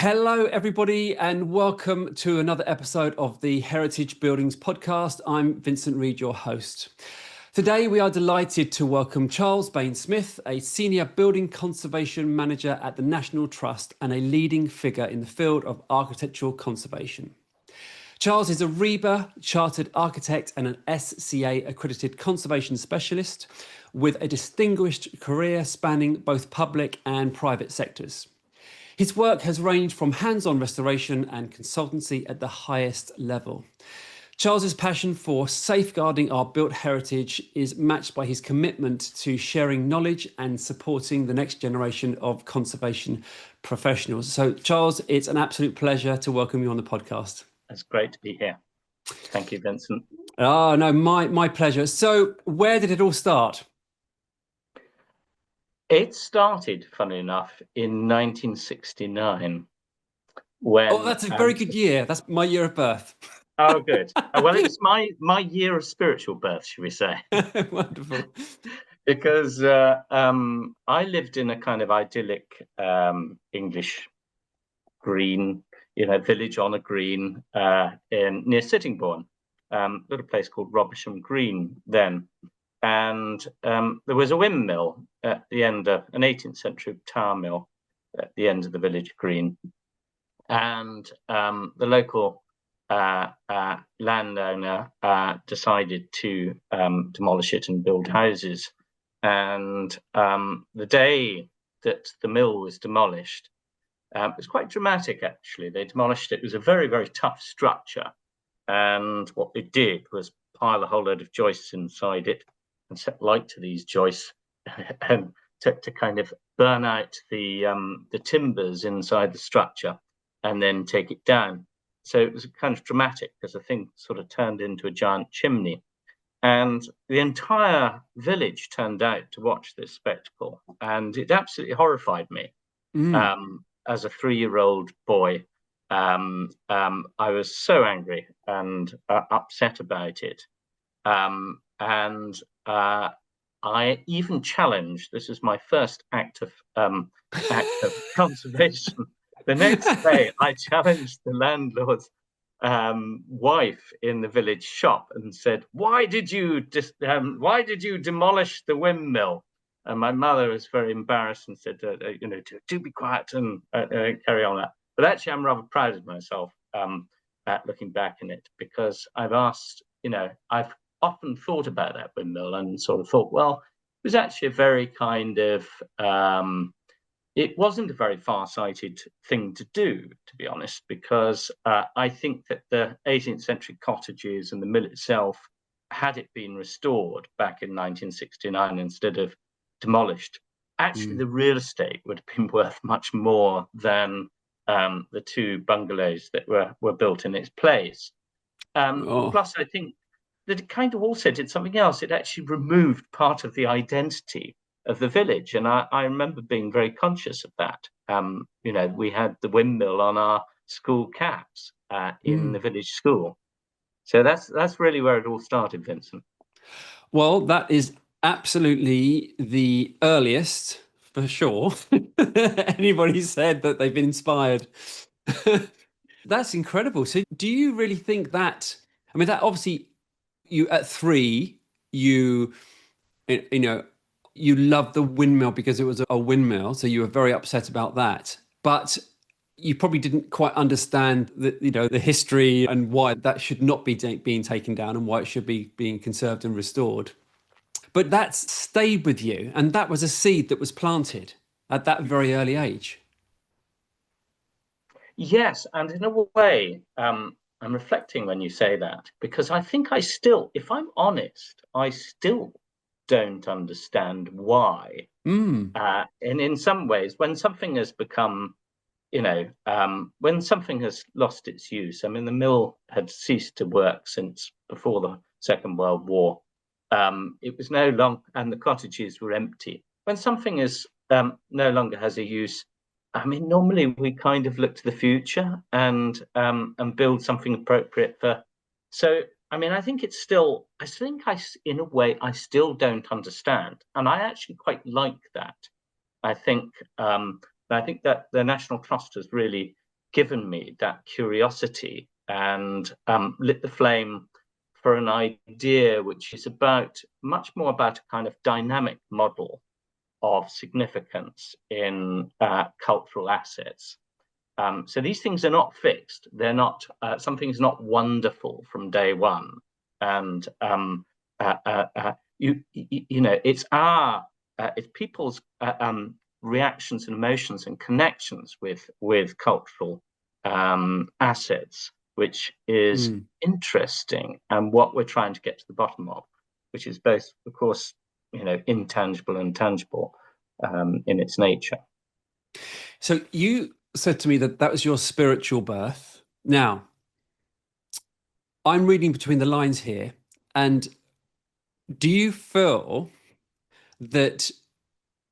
Hello, everybody, and welcome to another episode of the Heritage Buildings podcast. I'm Vincent Reed, your host. Today, we are delighted to welcome Charles Bain-Smith, a senior building conservation manager at the National Trust and a leading figure in the field of architectural conservation. Charles is a RIBA chartered architect and an SCA accredited conservation specialist with a distinguished career spanning both public and private sectors. His work has ranged from hands-on restoration and consultancy at the highest level. Charles's passion for safeguarding our built heritage is matched by his commitment to sharing knowledge and supporting the next generation of conservation professionals. So, Charles, it's an absolute pleasure to welcome you on the podcast. It's great to be here. Thank you, Vincent. Oh, no, my pleasure. So, where did it all start? It started, funnily enough, in 1969. When, oh, that's a very good year. That's my year of birth. Oh, good. Well, it's my year of spiritual birth, should we say? Wonderful. Because I lived in a kind of idyllic English green, village on a green near Sittingbourne, little place called Robersham Green then. And there was a windmill at the end of an 18th century tower mill at the end of the village green. And the local landowner decided to demolish it and build houses. And the day that the mill was demolished, it was quite dramatic, actually. They demolished it. It was a very, very tough structure. And what they did was pile a whole load of joists inside it and set light to these joists and to kind of burn out the timbers inside the structure and then take it down. So it was kind of dramatic because the thing sort of turned into a giant chimney. And the entire village turned out to watch this spectacle. And it absolutely horrified me. As a 3-year-old boy, I was so angry and upset about it. I even challenged, this is my first act of conservation. The next day, I challenged the landlord's wife in the village shop and said, "Why did you demolish the windmill?" And my mother was very embarrassed and said, "Do be quiet and carry on that." But actually, I'm rather proud of myself at looking back in it, because I've asked, I've often thought about that windmill and sort of thought, well, it was actually a very kind of, it wasn't a very far-sighted thing to do, to be honest, because I think that the 18th century cottages and the mill itself, had it been restored back in 1969 instead of demolished, actually the real estate would have been worth much more than the 2 bungalows that were built in its place. Plus, I think that it kind of also did something else. It actually removed part of the identity of the village. And I remember being very conscious of that. We had the windmill on our school caps in the village school. So that's really where it all started, Vincent. Well, that is absolutely the earliest, for sure. Anybody said that they've been inspired. That's incredible. So do you really think that, I mean, that obviously you at 3, you loved the windmill because it was a windmill. So you were very upset about that, but you probably didn't quite understand the history and why that should not be being taken down and why it should be being conserved and restored. But that's stayed with you, and that was a seed that was planted at that very early age. Yes, and in a way, I'm reflecting when you say that, because I think I still, if I'm honest, I still don't understand why. And in some ways, when something has become, when something has lost its use, I mean, the mill had ceased to work since before the Second World War. It was no longer, and the cottages were empty. When something is no longer has a use, I mean, normally we kind of look to the future and build something appropriate for. So, I mean, I think it's still, in a way, I still don't understand. And I actually quite like that. I think that the National Trust has really given me that curiosity and lit the flame for an idea which is much more about a kind of dynamic model of significance in cultural assets. So these things are not fixed. They're not, something's not wonderful from day one. And it's people's reactions and emotions and connections with cultural assets, which is interesting, and what we're trying to get to the bottom of, which is both, of course, intangible and tangible in its nature. So you said to me that was your spiritual birth. Now, I'm reading between the lines here, and do you feel that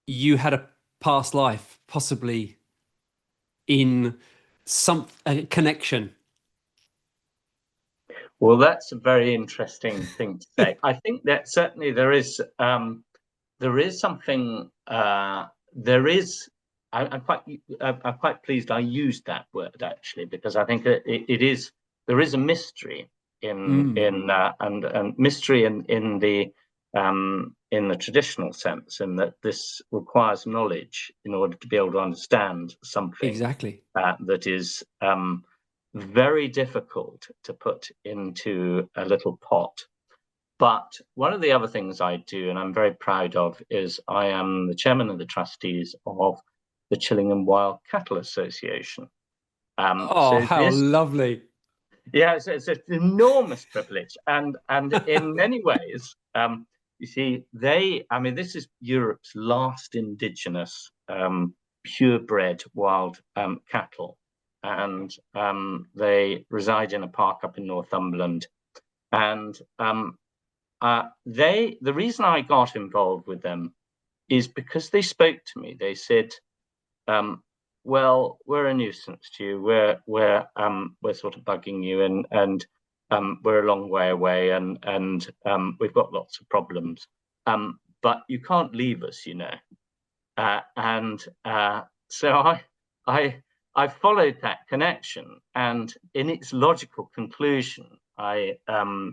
you had a past life, possibly in some connection? Well, that's a very interesting thing to say. I think that certainly there is something. I'm quite pleased I used that word, actually, because I think there is a mystery and mystery in the traditional sense, in that this requires knowledge in order to be able to understand something exactly that is very difficult to put into a little pot. But one of the other things I do, and I'm very proud of, is I am the chairman of the trustees of the Chillingham Wild Cattle Association. How lovely. Yeah, it's an enormous privilege. And in many ways, you see, this is Europe's last indigenous purebred wild cattle. And they reside in a park up in Northumberland. And the reason I got involved with them is because they spoke to me. They said, well, we're a nuisance to you. We're sort of bugging you, and we're a long way away, and we've got lots of problems. But you can't leave us, So I followed that connection, and in its logical conclusion, I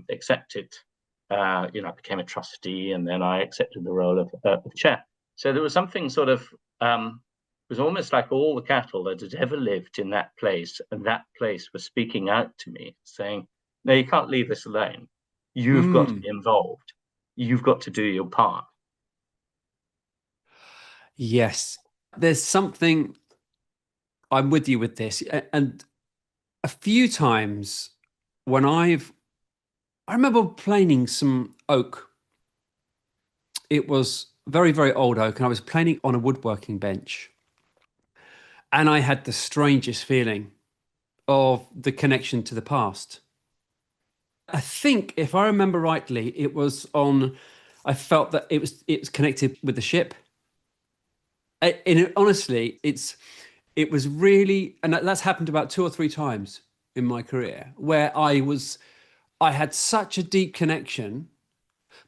accepted. I became a trustee, and then I accepted the role of chair. So there was something sort of. It was almost like all the cattle that had ever lived in that place, and that place was speaking out to me, saying, "No, you can't leave us alone. You've got to be involved. You've got to do your part." Yes, there's something. I'm with you with this, and a few times when I remember planing some oak. It was very, very old oak, and I was planing on a woodworking bench. And I had the strangest feeling of the connection to the past. I think, if I remember rightly, I felt that it was connected with the ship. And honestly, it was really, and that's happened about 2 or 3 times in my career, where I had such a deep connection,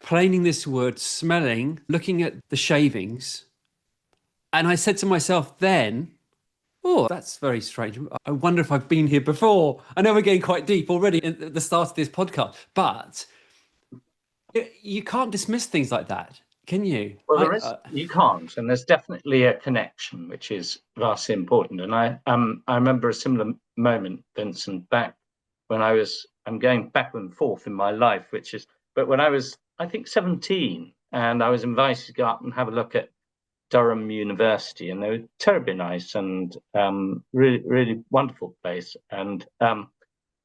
planing this wood, smelling, looking at the shavings. And I said to myself then, oh, that's very strange. I wonder if I've been here before. I know we're getting quite deep already at the start of this podcast, but you can't dismiss things like that, can you? Well, you can't, and there's definitely a connection, which is vastly important. And I remember a similar moment, Vincent, back when I'm going back and forth in my life, but when I was, I think, 17, and I was invited to go up and have a look at Durham University, and they were terribly nice and really, really wonderful place. And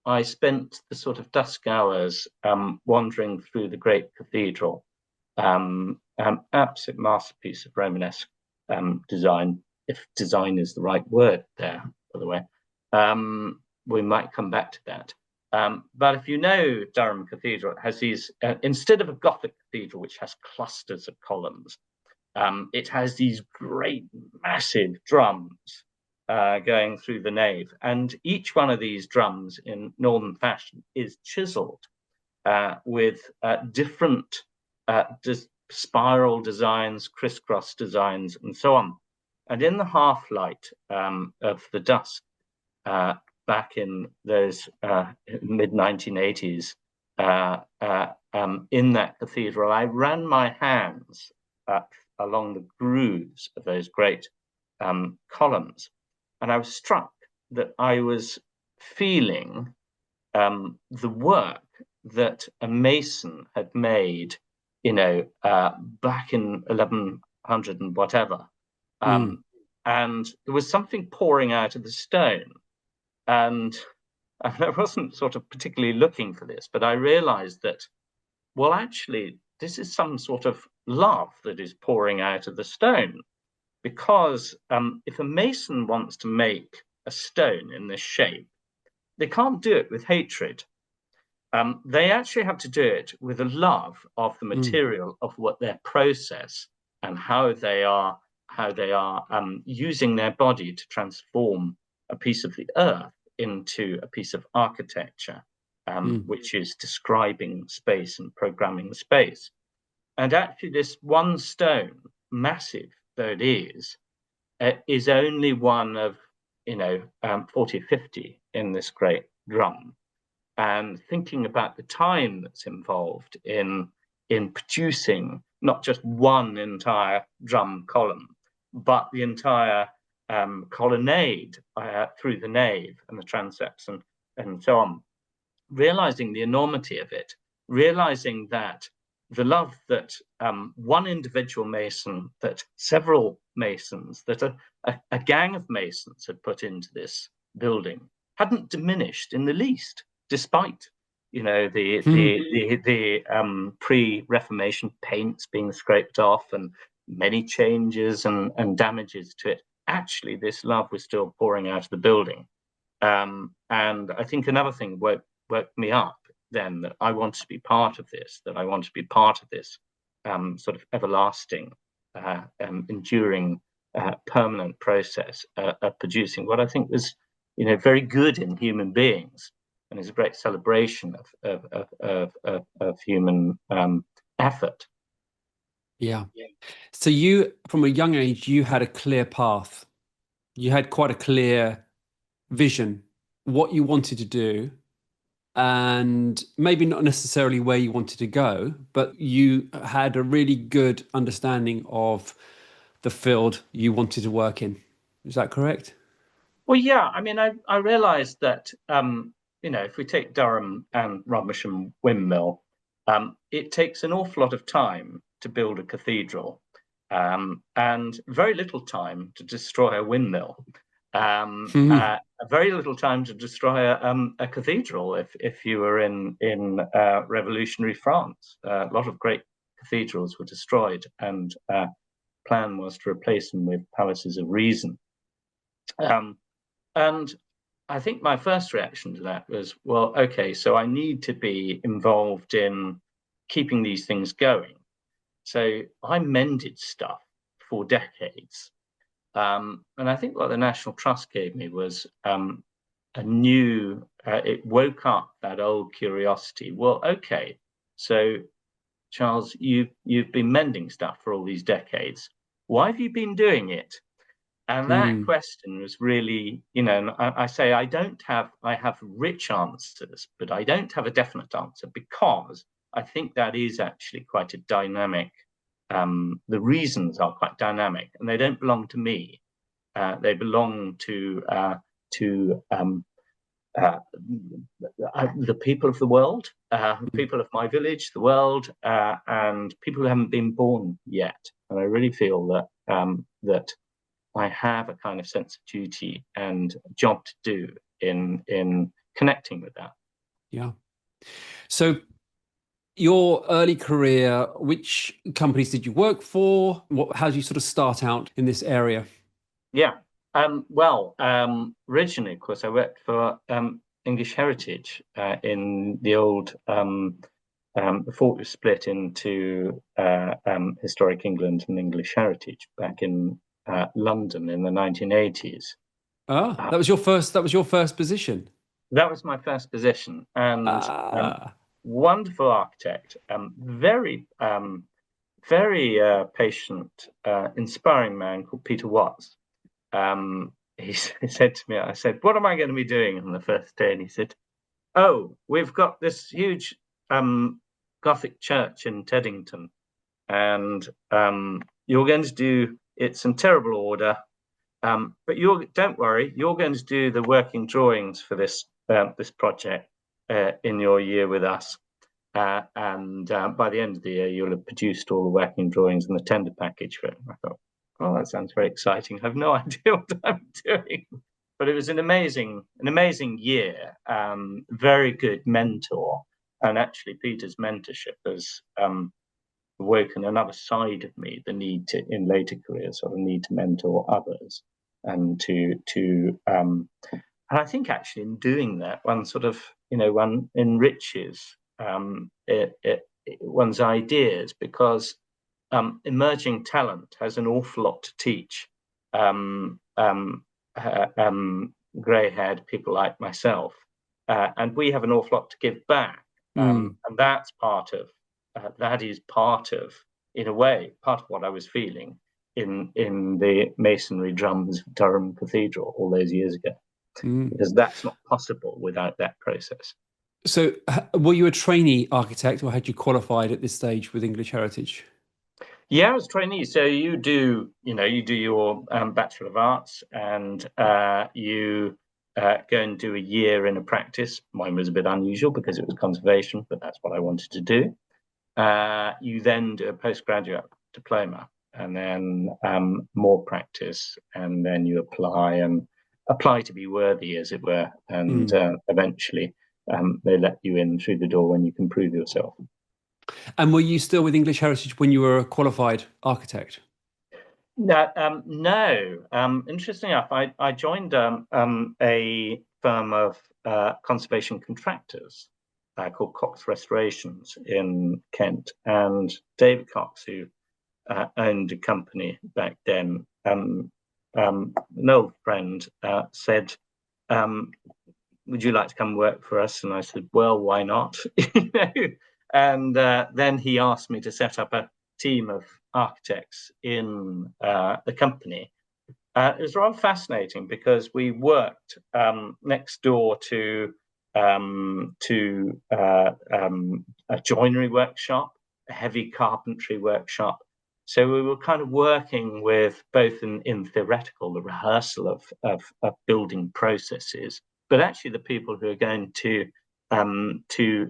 I spent the sort of dusk hours wandering through the great cathedral, absolute masterpiece of Romanesque design, if design is the right word there, by the way. We might come back to that. But if you know Durham Cathedral, it has these, instead of a Gothic cathedral, which has clusters of columns, it has these great, massive drums going through the nave. And each one of these drums in northern fashion is chiseled with different spiral designs, crisscross designs, and so on. And in the half light of the dusk, back in those mid-1980s in that cathedral, I ran my hands along the grooves of those great columns, and I was struck that I was feeling the work that a mason had made, back in 1100 and whatever. And there was something pouring out of the stone. And I wasn't sort of particularly looking for this, but I realized that, well, actually, this is some sort of love that is pouring out of the stone. Because if a mason wants to make a stone in this shape, they can't do it with hatred. They actually have to do it with a love of the material, of what their process and how they are using their body to transform a piece of the earth into a piece of architecture, which is describing space and programming space. And actually, this one stone, massive though it is only one of 40, 50 in this great drum. And thinking about the time that's involved in producing not just one entire drum column, but the entire colonnade through the nave and the transepts and so on, realizing the enormity of it, realizing that the love that one individual mason, that several masons, that a gang of masons had put into this building hadn't diminished in the least, despite the pre-Reformation paints being scraped off and many changes and damages to it. Actually, this love was still pouring out of the building. And I think another thing woke me up then, that I want to be part of this, sort of everlasting, enduring, permanent process of producing what I think was, very good in human beings, and is a great celebration of human effort. Yeah. So you, from a young age, you had a clear path. You had quite a clear vision, what you wanted to do, and maybe not necessarily where you wanted to go, but you had a really good understanding of the field you wanted to work in. Is that correct? Well, yeah. I mean, I realized that, if we take Durham and Rodmersham Windmill, it takes an awful lot of time to build a cathedral, and very little time to destroy a windmill. Very little time to destroy a cathedral if you were in revolutionary France. A lot of great cathedrals were destroyed, and plan was to replace them with palaces of reason. And I think my first reaction to that was, well, okay, so I need to be involved in keeping these things going. So I mended stuff for decades. And I think what the National Trust gave me was a new, it woke up that old curiosity. Well, okay, so Charles, you've been mending stuff for all these decades. Why have you been doing it? And that question was really, and I say I have rich answers, but I don't have a definite answer, because I think that is actually quite a dynamic. The reasons are quite dynamic, and they don't belong to me. They belong to the people of the world, people of my village, the world, and people who haven't been born yet. And I really feel that that I have a kind of sense of duty and job to do in connecting with that. Yeah. So your early career, which companies did you work for? How did you sort of start out in this area? Yeah. Originally, of course, I worked for English Heritage in the old, before it was split into Historic England and English Heritage back in London in the 1980s. That was your first position. That was my first position, and wonderful architect, very patient, inspiring man called Peter Watts. he said to me, I said, what am I going to be doing on the first day? And he said, oh, we've got this huge Gothic church in Teddington, and you're going to do, it's in terrible order, but don't worry, you're going to do the working drawings for this project in your year with us. And by the end of the year, you'll have produced all the working drawings and the tender package for it. I thought, oh, that sounds very exciting. I have no idea what I'm doing. But it was an amazing year, very good mentor. And actually, Peter's mentorship has awoken another side of me, the need to, in later careers, sort of need to mentor others and and I think actually in doing that, one sort of, one enriches one's ideas, because emerging talent has an awful lot to teach grey-haired people like myself, and we have an awful lot to give back, and that's part of in a way part of what I was feeling in the masonry drums of Durham Cathedral all those years ago, because that's not possible without that process. So were you a trainee architect, or had you qualified at this stage with English Heritage? Yeah, I was a trainee. So you do your Bachelor of Arts, and you go and do a year in a practice. Mine was a bit unusual because it was conservation, but that's what I wanted to do. You then do a postgraduate diploma, and then more practice, and then you apply to be worthy, as it were, and eventually they let you in through the door when you can prove yourself. And were you still with English Heritage when you were a qualified architect? No. Interesting enough, I joined a firm of conservation contractors called Cox Restorations in Kent, and David Cox, who owned a company back then, an old friend, said, would you like to come work for us? And I said, well, why not? And then he asked me to set up a team of architects in the company. It was rather fascinating because we worked next door to a joinery workshop, a heavy carpentry workshop. So we were kind of working with both in theoretical, the rehearsal of building processes, but actually the people who are going to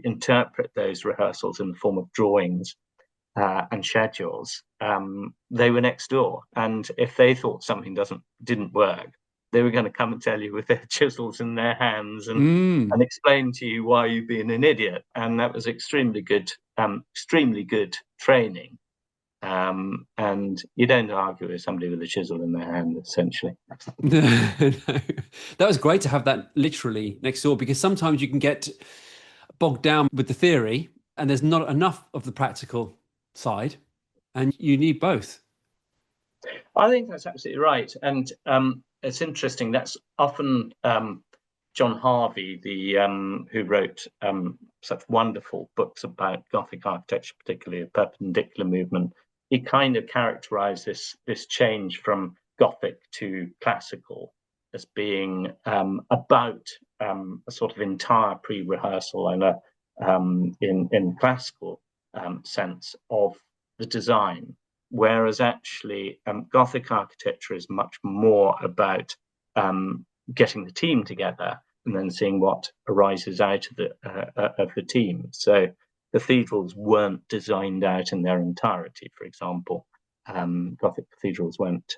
interpret those rehearsals in the form of drawings and schedules, they were next door. And if they thought something didn't work, they were going to come and tell you with their chisels in their hands and explain to you why you've been an idiot. And that was extremely good training. And you don't argue with somebody with a chisel in their hand, essentially. No. That was great to have that literally next door, because sometimes you can get bogged down with the theory and there's not enough of the practical side, and you need both. I think that's absolutely right. And it's interesting, that's often John Harvey, who wrote such wonderful books about Gothic architecture, particularly the Perpendicular movement. He kind of characterized this change from Gothic to classical as being about a sort of entire pre-rehearsal and in classical sense of the design, whereas actually Gothic architecture is much more about getting the team together and then seeing what arises out of the team. So cathedrals weren't designed out in their entirety, for example. Gothic cathedrals weren't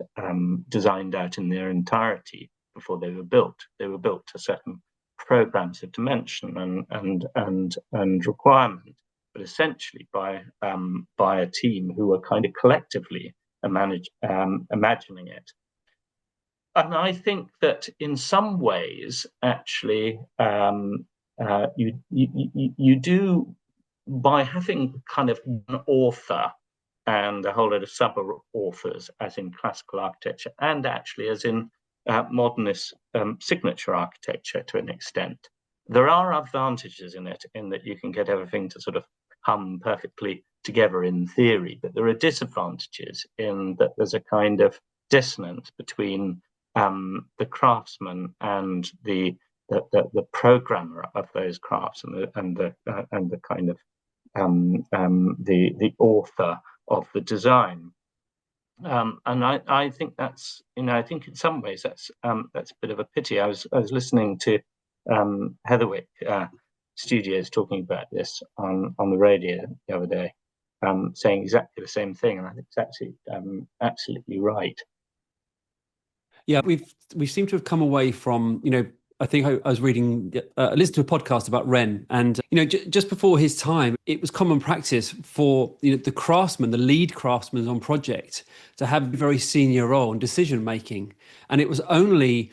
designed out in their entirety before they were built. They were built to certain programs of dimension and requirement, but essentially by a team who were kind of collectively imagining it. And I think that in some ways, actually, you do, by having kind of one author and a whole lot of sub-authors, as in classical architecture, and actually as in modernist signature architecture to an extent, there are advantages in it, in that you can get everything to sort of hum perfectly together in theory, but there are disadvantages in that there's a kind of dissonance between the craftsman and the programmer of those crafts and the kind of the author of the design. And I think that's, I think in some ways that's a bit of a pity. I was listening to Heatherwick Studios talking about this on the radio the other day, saying exactly the same thing, and I think it's actually absolutely right. Yeah, we seem to have come away from, I think I was reading, listened to a podcast about Wren, and just before his time, it was common practice for the craftsman, the lead craftsman on project, to have a very senior role in decision making, and it was only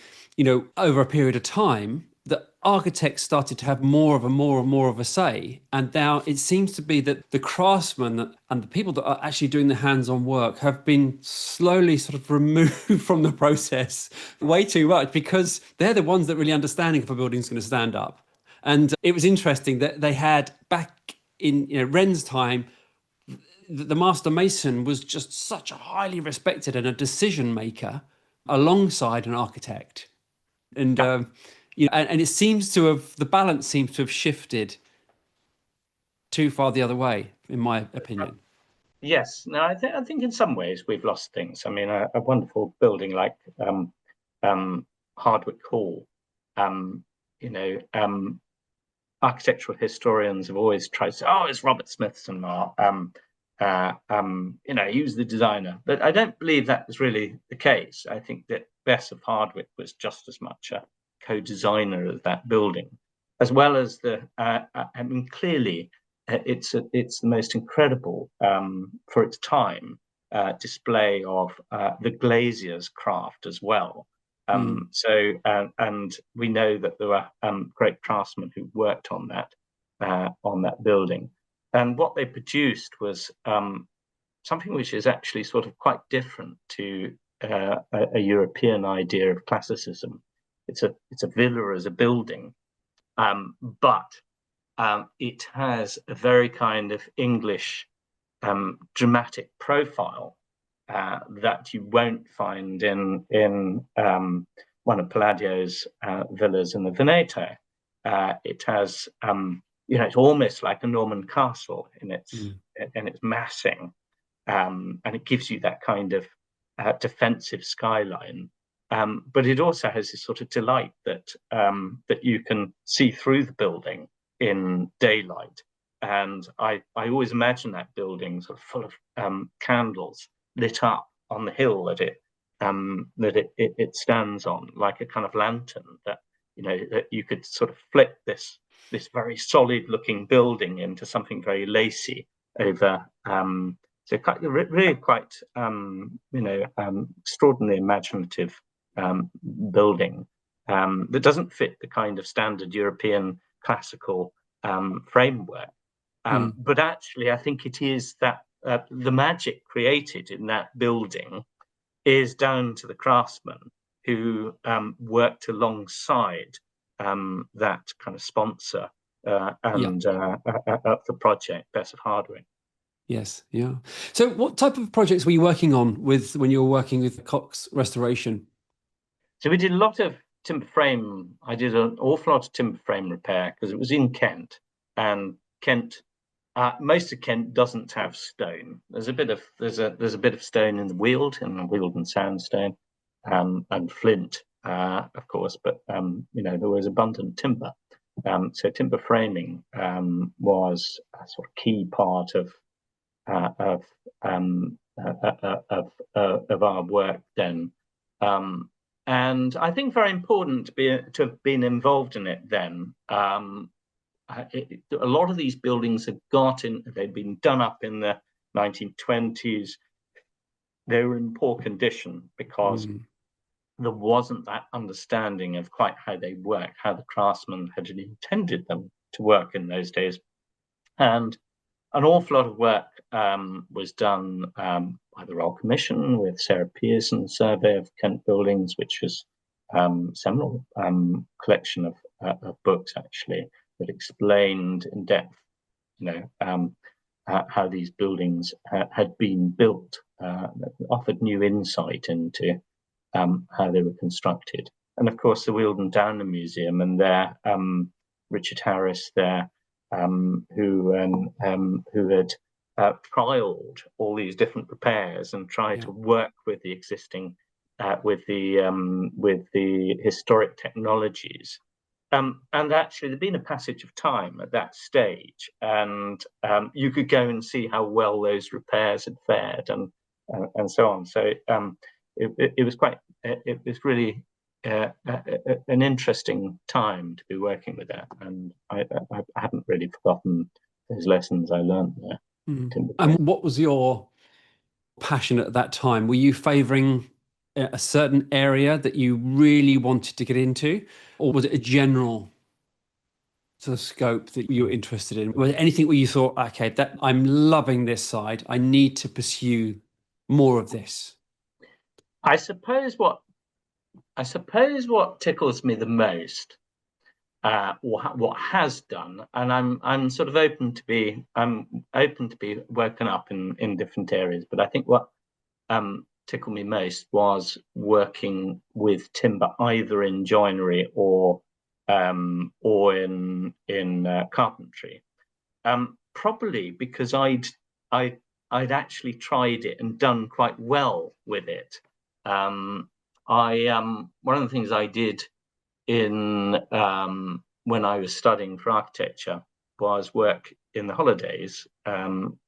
over a period of time that architects started to have more of a say. And now it seems to be that the craftsmen and the people that are actually doing the hands-on work have been slowly sort of removed from the process way too much, because they're the ones that really understand if a building's going to stand up. And it was interesting that they had, back in Wren's time, the master mason was just such a highly respected and a decision maker alongside an architect. And and it seems to have, the balance seems to have shifted too far the other way, in my opinion. Yes, no, I think in some ways we've lost things. I mean, a wonderful building like Hardwick Hall, architectural historians have always tried to say, oh, it's Robert Smithson, or he was the designer. But I don't believe that is really the case. I think that Bess of Hardwick was just as much a co-designer of that building, as well as clearly it's the most incredible, for its time, display of the glazier's craft as well. So, and we know that there were great craftsmen who worked on that building, and what they produced was something which is actually sort of quite different to a European idea of classicism. It's a villa as a building, but it has a very kind of English dramatic profile that you won't find in one of Palladio's villas in the Veneto. It has, it's almost like a Norman castle in its massing, and it gives you that kind of defensive skyline. But it also has this sort of delight that you can see through the building in daylight. And I always imagine that building sort of full of candles lit up on the hill that it stands on, like a kind of lantern that that you could sort of flip this very solid looking building into something very lacy over. So really quite extraordinarily imaginative building that doesn't fit the kind of standard European classical framework. But actually, I think it is that the magic created in that building is down to the craftsmen who worked alongside that kind of sponsor of the project, Bess of Hardwick. Yes, yeah. So what type of projects were you working on when you were working with Cox Restoration? So we did a lot of timber frame. I did an awful lot of timber frame repair because it was in Kent, and Kent, most of Kent doesn't have stone. There's a bit of stone in the Weald, and sandstone, and flint, of course. But there was abundant timber. So timber framing was a sort of key part of our work then. And I think very important to have been involved in it then. A lot of these buildings they'd been done up in the 1920s. They were in poor condition because there wasn't that understanding of quite how they work, how the craftsmen had intended them to work in those days. And an awful lot of work was done by the Royal Commission with Sarah Pearson, Survey of Kent Buildings, which was seminal collection of books actually that explained in depth, how these buildings had been built, that offered new insight into how they were constructed. And of course, the Weald and Downham Museum and their Richard Harris there, who had trialed all these different repairs and tried to work with the existing, with the historic technologies. And actually, there'd been a passage of time at that stage, and you could go and see how well those repairs had fared, and so on. So it was quite, it was really an interesting time to be working with that, and I haven't really forgotten those lessons I learned there. And what was your passion at that time? Were you favouring a certain area that you really wanted to get into, or was it a general sort of scope that you were interested in? Was there anything where you thought, okay, that I'm loving this side, I need to pursue more of this? I suppose what tickles me the most, what has done, and I'm sort of open to be woken up in different areas, but I think what tickled me most was working with timber, either in joinery or in carpentry. Probably because I'd actually tried it and done quite well with it. One of the things I did in when I was studying for architecture was work in the holidays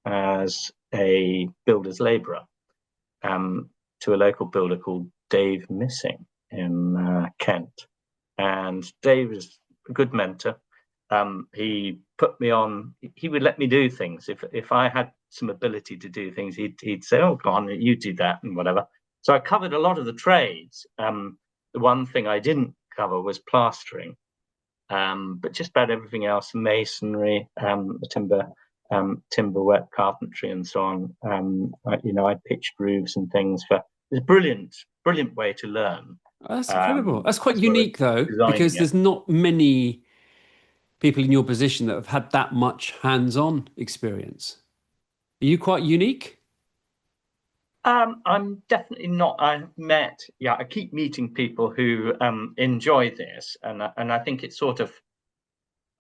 as a builder's labourer to a local builder called Dave Missing in Kent. And Dave was a good mentor. He put me on, he would let me do things. If I had some ability to do things, he'd say, oh, go on, you do that and whatever. So I covered a lot of the trades. The one thing I didn't cover was plastering, but just about everything else, masonry, timber work, carpentry, and so on. I pitched roofs and things. It was a brilliant way to learn. That's incredible. That's quite unique, though, because there's not many people in your position that have had that much hands-on experience. Are you quite unique? I'm definitely not. I keep meeting people who enjoy this, and I think it's sort of,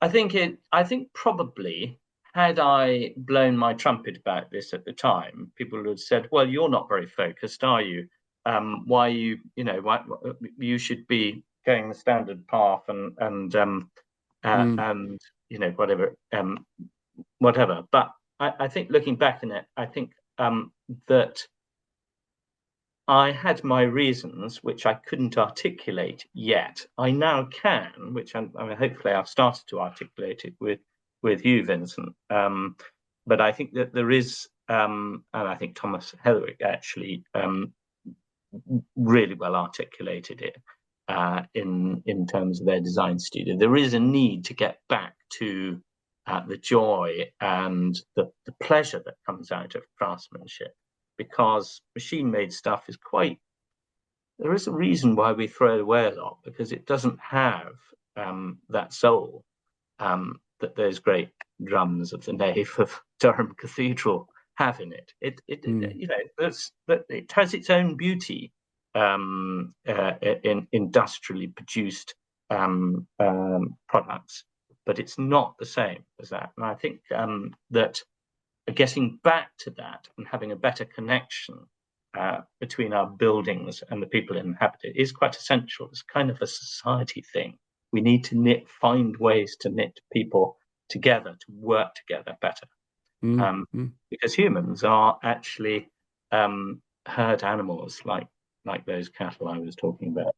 I think probably had I blown my trumpet about this at the time, people would have said, "Well, you're not very focused, are you? Why why you should be going the standard path and whatever." But I think looking back on it, I think that I had my reasons, which I couldn't articulate yet. I now can, which hopefully I've started to articulate it with you, Vincent. But I think that there is, and I think Thomas Heatherwick actually really well articulated it in terms of their design studio. There is a need to get back to the joy and the pleasure that comes out of craftsmanship, because machine-made stuff is there is a reason why we throw it away a lot, because it doesn't have that soul that those great drums of the nave of Durham Cathedral have in it. It has its own beauty in industrially produced products, but it's not the same as that. And I think that getting back to that and having a better connection between our buildings and the people that inhabit it is quite essential. It's kind of a society thing. We need to find ways to knit people together, to work together better. Because humans are actually herd animals like those cattle I was talking about,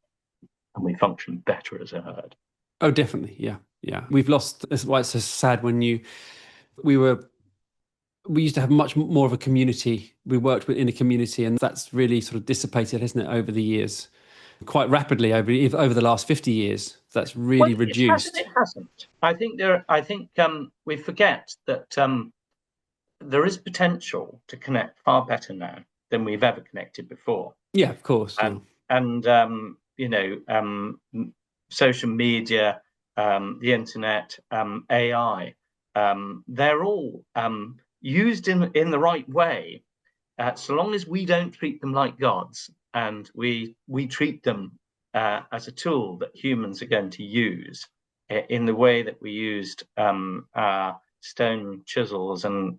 and we function better as a herd. Oh, definitely. Yeah. We've lost. That's why it's so sad when we used to have much more of a community. We worked within a community, and that's really sort of dissipated, hasn't it, over the years? Quite rapidly over the last 50 years. That's really reduced. It hasn't. I think we forget that there is potential to connect far better now than we've ever connected before. Yeah, of course. And social media, the internet, AI, they're all used in the right way, so long as we don't treat them like gods, and we treat them as a tool that humans are going to use in the way that we used our stone chisels and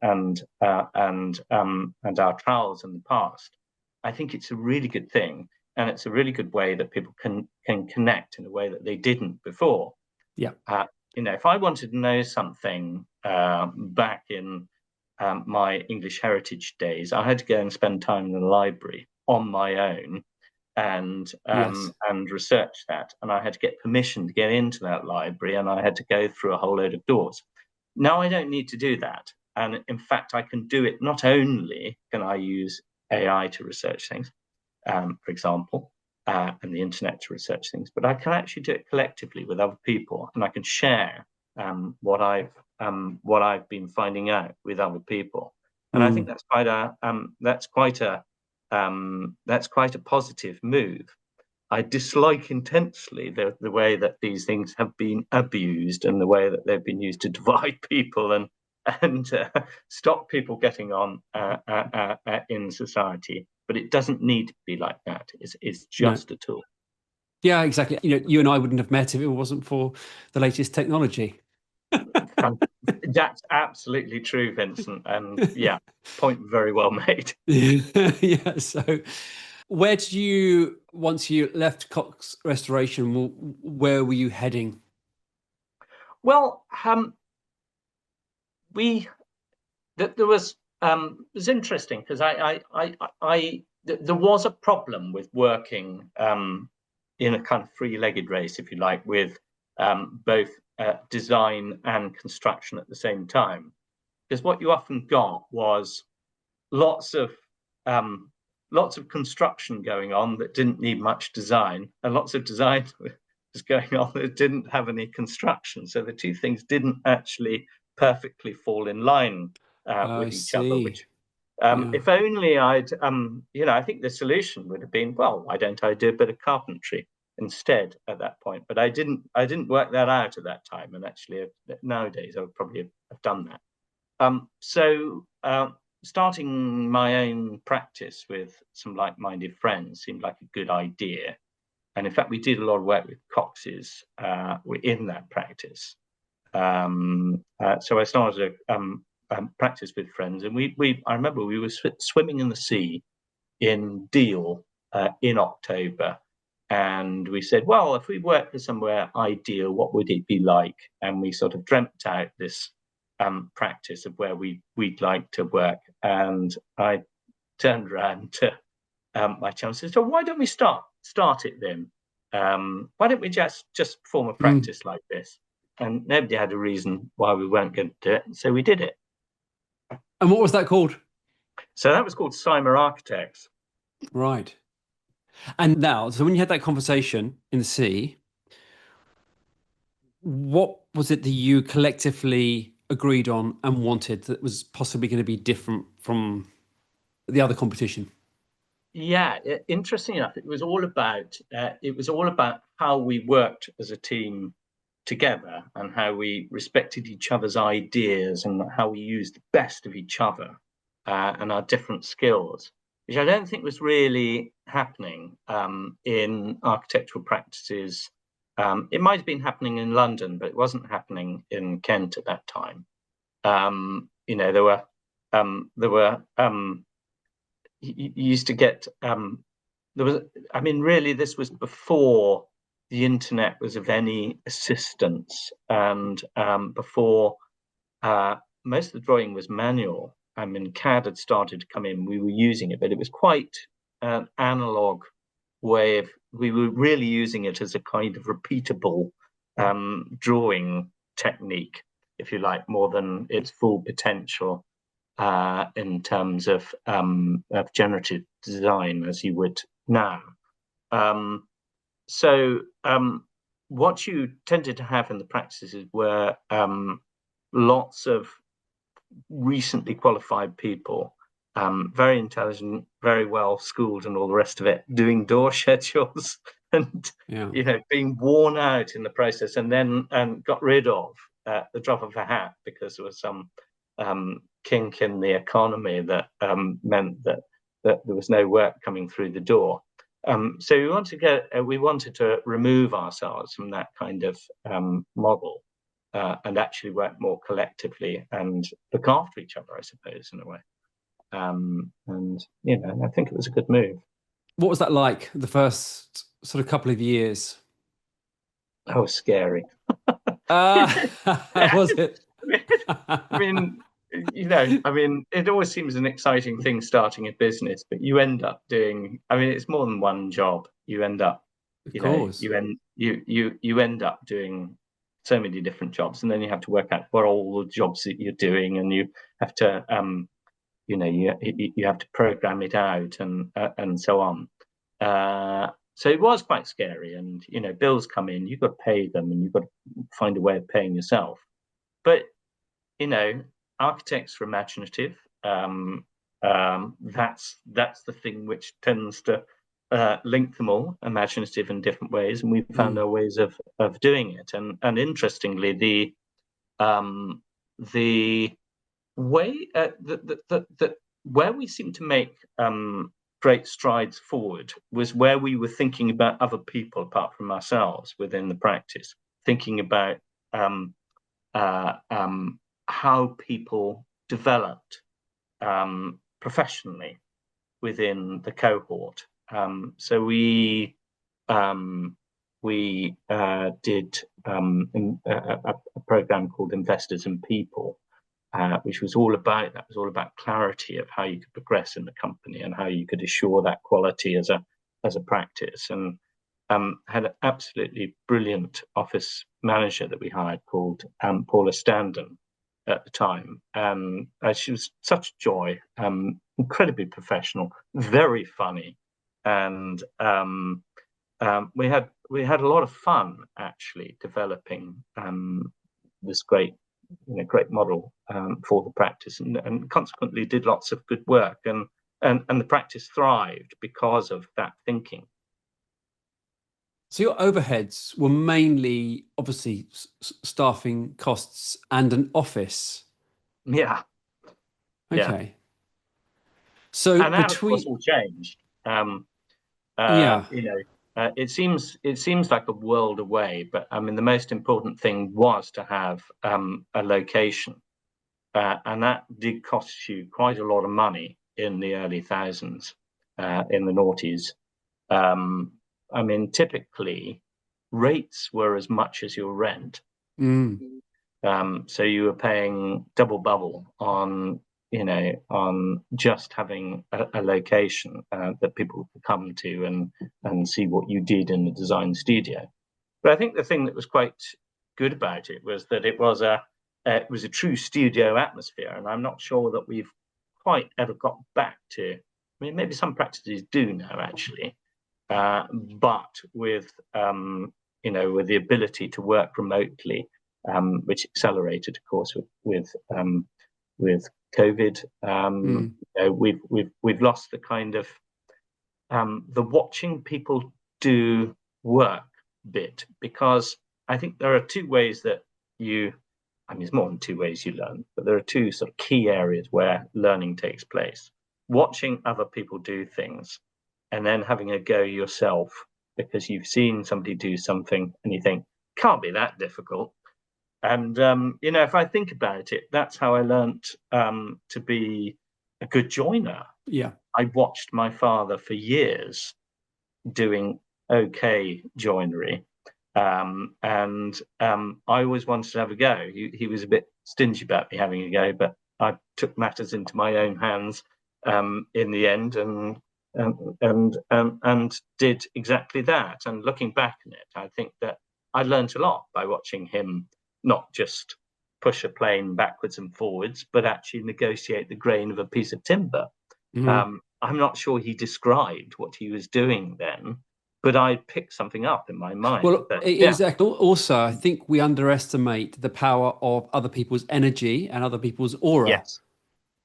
our trowels in the past. I think it's a really good thing, and it's a really good way that people can connect in a way that they didn't before. Yeah. If I wanted to know something back in my English heritage days, I had to go and spend time in the library on my own and research that. And I had to get permission to get into that library, and I had to go through a whole load of doors. Now I don't need to do that. And in fact, I can do it. Not only can I use AI to research things, for example, and the internet to research things, but I can actually do it collectively with other people, and I can share what I've been finding out with other people. And I think that's quite a positive move. I dislike intensely the way that these things have been abused, and the way that they've been used to divide people and stop people getting on in society. But it doesn't need to be like that. It's just a tool. Yeah, exactly. You and I wouldn't have met if it wasn't for the latest technology. That's absolutely true, Vincent. And yeah, point very well made. Yeah. So, where did you, once you left Cox Restoration, where were you heading? Well, there was it was interesting because there was a problem with working in a kind of three-legged race, if you like, with both design and construction at the same time. Because what you often got was lots of construction going on that didn't need much design, and lots of design was going on that didn't have any construction. So the two things didn't actually perfectly fall in line with each other. Which, if only I'd, I think the solution would have been, well, why don't I do a bit of carpentry instead at that point? But I didn't work that out at that time, and actually nowadays I would probably have done that. So starting my own practice with some like-minded friends seemed like a good idea. And in fact, we did a lot of work with Cox's in that practice. So I started a practice with friends, and I remember we were swimming in the sea in Deal in October. And we said, well, if we worked for somewhere ideal, what would it be like? And we sort of dreamt out this practice of where we'd like to work. And I turned around to my chum and said, so why don't we start it then? Why don't we just form a practice like this? And nobody had a reason why we weren't going to do it. So we did it. And what was that called? So that was called Cymer Architects. Right. And now, so when you had that conversation in the sea, what was it that you collectively agreed on and wanted that was possibly going to be different from the other competition? Yeah, interesting enough, it was all about how we worked as a team together, and how we respected each other's ideas, and how we used the best of each other and our different skills, which I don't think was really happening in architectural practices. It might have been happening in London, but it wasn't happening in Kent at that time. There were you used to get really this was before the internet was of any assistance, and before most of the drawing was manual. CAD had started to come in, we were using it, but it was quite an analog way of, we were really using it as a kind of repeatable drawing technique, if you like, more than its full potential in terms of generative design as you would now. So what you tended to have in the practices were lots of recently qualified people, very intelligent, very well schooled, and all the rest of it, doing door schedules and being worn out in the process, and then got rid of at the drop of a hat because there was some kink in the economy that meant that there was no work coming through the door. So we wanted to remove ourselves from that kind of model and actually work more collectively and look after each other, I suppose, in a way. And I think it was a good move. What was that like, the first sort of couple of years? That was scary. Was it? I mean, it always seems an exciting thing starting a business, but you end up doing. I mean, it's more than one job. You end up, Of course. you end up doing so many different jobs, and then you have to work out what are all the jobs that you're doing, and you have to, you have to program it out and so on. So it was quite scary, and bills come in, you've got to pay them, and you've got to find a way of paying yourself. But architects are imaginative. That's the thing which tends to link them all, imaginative in different ways, and we've found our ways of doing it. And interestingly, the way where we seem to make great strides forward was where we were thinking about other people apart from ourselves within the practice, thinking about how people developed professionally within the cohort. So we did a program called Investors and People, which was all about clarity of how you could progress in the company and how you could assure that quality as a practice. And had an absolutely brilliant office manager that we hired called Paula Standout at the time. She was such joy, incredibly professional, very funny, and we had a lot of fun actually developing this great model for the practice, and consequently did lots of good work, and the practice thrived because of that thinking. So your overheads were mainly, obviously, staffing costs and an office. Yeah. Okay. Yeah. So and that, of course, all changed. It seems like a world away, but I mean, the most important thing was to have a location, and that did cost you quite a lot of money in the early thousands, in the noughties. I mean, typically, rates were as much as your rent. So you were paying double bubble on just having a location that people could come to and see what you did in the design studio. But I think the thing that was quite good about it was that it was a true studio atmosphere, and I'm not sure that we've quite ever got back to. I mean, maybe some practices do now, actually, but with with the ability to work remotely, which accelerated, of course, with COVID. We've lost the kind of the watching people do work bit, because I think there are two ways that it's more than two ways you learn, but there are two sort of key areas where learning takes place: watching other people do things, and then having a go yourself because you've seen somebody do something and you think, can't be that difficult. And if I think about it, that's how I learned to be a good joiner. Yeah, I watched my father for years doing okay joinery, and I always wanted to have a go. He was a bit stingy about me having a go, but I took matters into my own hands in the end, and did exactly that. And looking back on it, I think that I learned a lot by watching him not just push a plane backwards and forwards, but actually negotiate the grain of a piece of timber. I'm not sure he described what he was doing then, but I picked something up in my mind. Well, exactly. Also, I think we underestimate the power of other people's energy and other people's aura. Yes.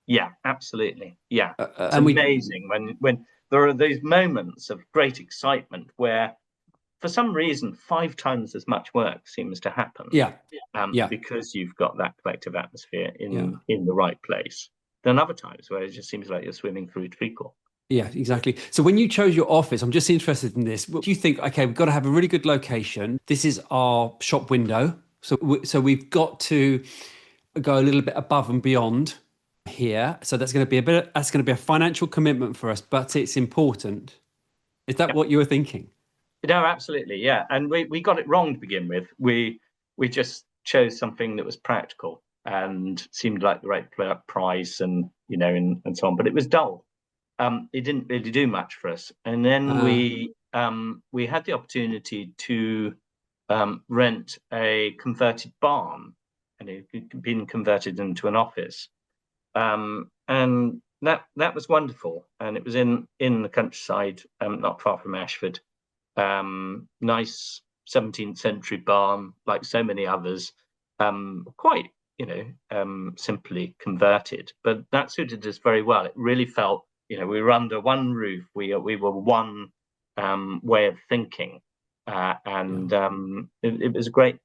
Yeah, absolutely. Yeah. It's and amazing when there are these moments of great excitement where, for some reason, 5 times as much work seems to happen. Because you've got that collective atmosphere in the right place, than other times where it just seems like you're swimming through treacle. Yeah, exactly. So when you chose your office, I'm just interested in this. What do you think? Okay, we've got to have a really good location. This is our shop window. So we've got to go a little bit above and beyond here. So that's going to be a financial commitment for us, but it's important. Is that what you were thinking? No, absolutely, yeah. And we got it wrong to begin with. We just chose something that was practical and seemed like the right price, and and so on. But it was dull. It didn't really do much for us. And then we had the opportunity to rent a converted barn, and it had been converted into an office. And that was wonderful. And it was in the countryside, not far from Ashford. Nice 17th century barn, like so many others, quite simply converted, but that suited us very well. It really felt, we were under one roof. We were one way of thinking, and it was a great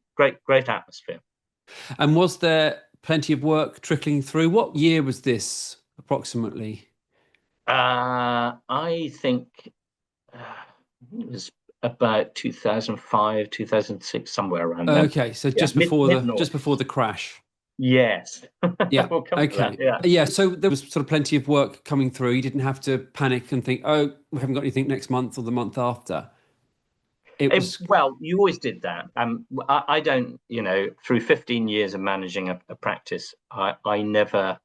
atmosphere. And was there plenty of work trickling through? What year was this approximately? I think it was about 2005, 2006, somewhere around then. Okay, so Yeah, just before mid-noughts. the crash. Yes. Yeah. We'll come to Okay. that, yeah. Yeah. So there was sort of plenty of work coming through. You didn't have to panic and think, oh, we haven't got anything next month or the month after. It was. Well, you always did that. I don't, through 15 years of managing a practice, I never,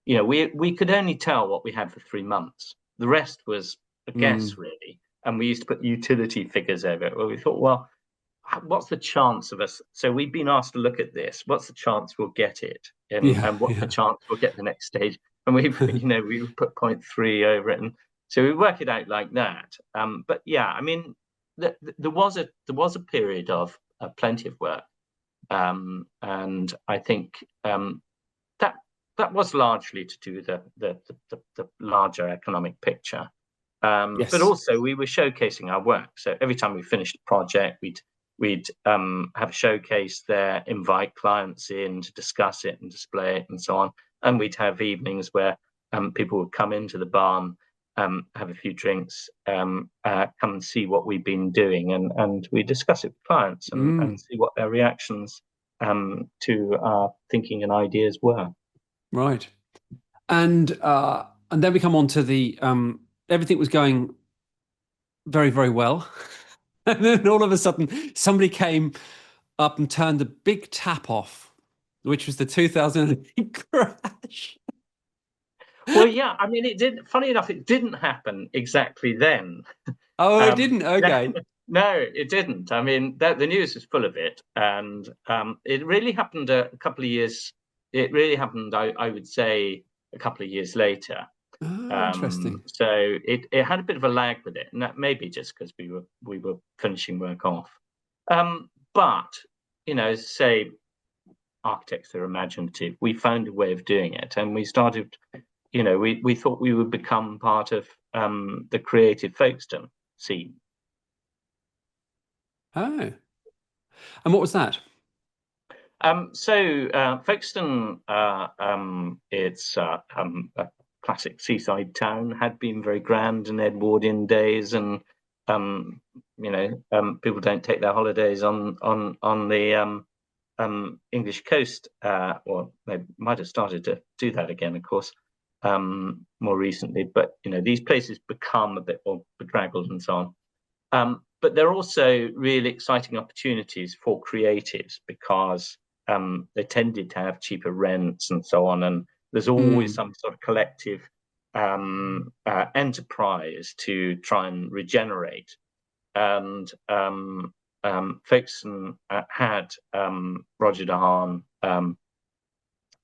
we could only tell what we had for 3 months. The rest was a guess, really. And we used to put utility figures over it, where we thought, well, what's the chance of us? So we've been asked to look at this. What's the chance we'll get it? And what's the chance we'll get the next stage? And we put 0.3 over it. And so we work it out like that. But yeah, I mean, there was a period of plenty of work, and I think that was largely to do with the larger economic picture. Yes. But also we were showcasing our work. So every time we finished a project, we'd have a showcase there, invite clients in to discuss it and display it and so on. And we'd have evenings where people would come into the barn, have a few drinks, come and see what we've been doing, and we discuss it with clients and see what their reactions to our thinking and ideas were. Right. And then we come on to the everything was going very, very well. And then all of a sudden somebody came up and turned the big tap off, which was the 2008 crash. Well, yeah, I mean, it did. Funny enough, it didn't happen exactly then. Oh, it didn't. Okay. No, it didn't. I mean, the news is full of it, and it really happened a couple of years. It really happened, I would say, a couple of years later. Oh, interesting. So it had a bit of a lag with it, and that may be just because we were finishing work off. But say architects are imaginative. We found a way of doing it, and we started. We thought we would become part of the creative Folkestone scene. Oh, and what was that? Folkestone, it's a classic seaside town, had been very grand in Edwardian days, and people don't take their holidays on the English coast, or they might have started to do that again, of course, more recently. But these places become a bit more bedraggled and so on. But they're also really exciting opportunities for creatives because they tended to have cheaper rents and so on, and there's always some sort of collective enterprise to try and regenerate. And Folkestone had Roger DeHaan,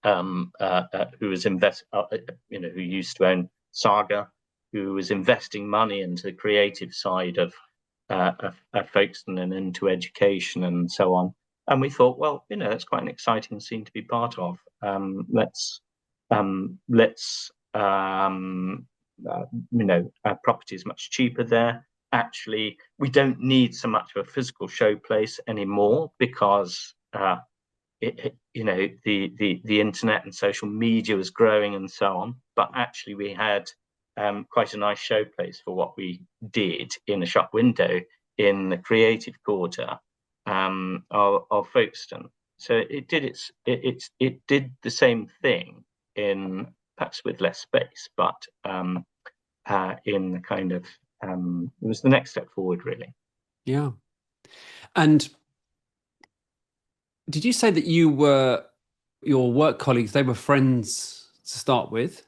who was who used to own Saga, who was investing money into the creative side of Folkestone and into education and so on. And we thought, well, that's quite an exciting scene to be part of. Let's our property is much cheaper there. Actually, we don't need so much of a physical showplace anymore because the internet and social media was growing and so on. But actually, we had quite a nice showplace for what we did in a shop window in the creative quarter of Folkestone. So it did the same thing in perhaps with less space, but in the kind of it was the next step forward, really. Yeah. And did you say that your work colleagues, they were friends to start with?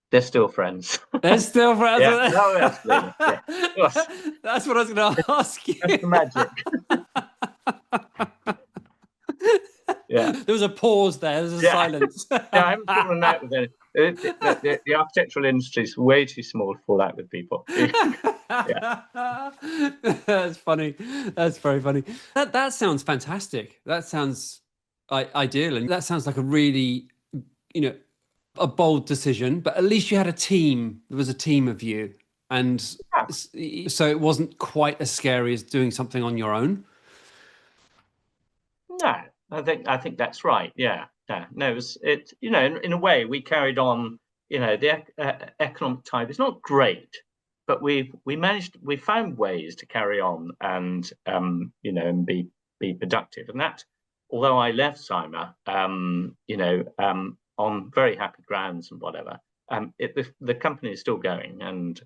They're still friends. They're still friends. Yeah, no, absolutely. Yeah, of course. That's what I was going to ask you. That's the magic. Yeah. There was a pause there. There was a silence. Yeah, I haven't fallen out with any. The architectural industry is way too small to fall out with people. Yeah. That's funny. That's very funny. That sounds fantastic. That sounds ideal, and that sounds like a really, a bold decision. But at least you had a team. There was a team of you, and so it wasn't quite as scary as doing something on your own. No, I think that's right. Yeah. No, it in a way we carried on. The economic time is not great, but we found ways to carry on and and be productive. And that, although I left CIMA, on very happy grounds and whatever, the company is still going, and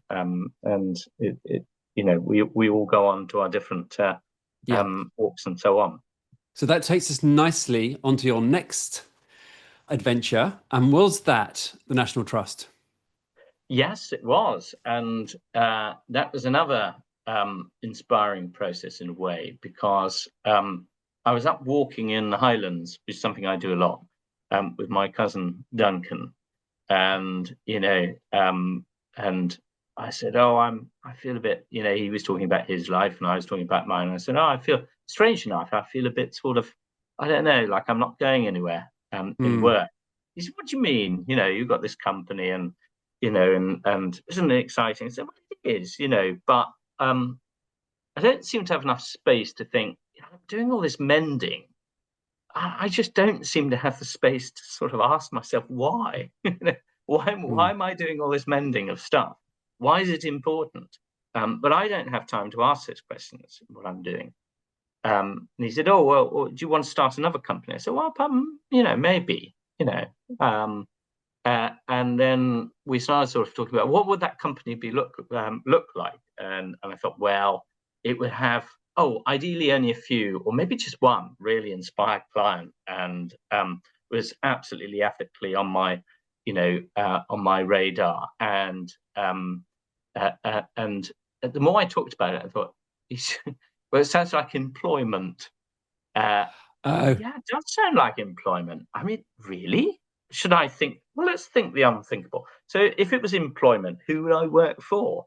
we all go on to our different walks and so on. So that takes us nicely onto your next adventure. And was that the National Trust? Yes, it was. And that was another inspiring process in a way, because I was up walking in the Highlands, which is something I do a lot, with my cousin Duncan. And, and I said, I feel a bit, he was talking about his life and I was talking about mine. And I said, I feel, strange enough, I feel a bit sort of, I don't know, like I'm not going anywhere in work. He said, what do you mean? You've got this company and, and isn't it exciting? I said, well, it is, but I don't seem to have enough space to think, I'm doing all this mending. I just don't seem to have the space to sort of ask myself why. Why am I doing all this mending of stuff? Why is it important? But I don't have time to ask those questions, what I'm doing. And he said, oh, well, do you want to start another company? I said, well, maybe, and then we started sort of talking about what would that company look like? And I thought, well, it would have, ideally only a few, or maybe just one really inspired client, and was absolutely ethically on my, on my radar. And the more I talked about it, I thought, well, it sounds like employment. Yeah, it does sound like employment. I mean, really? Should I think? Well, let's think the unthinkable. So if it was employment, who would I work for?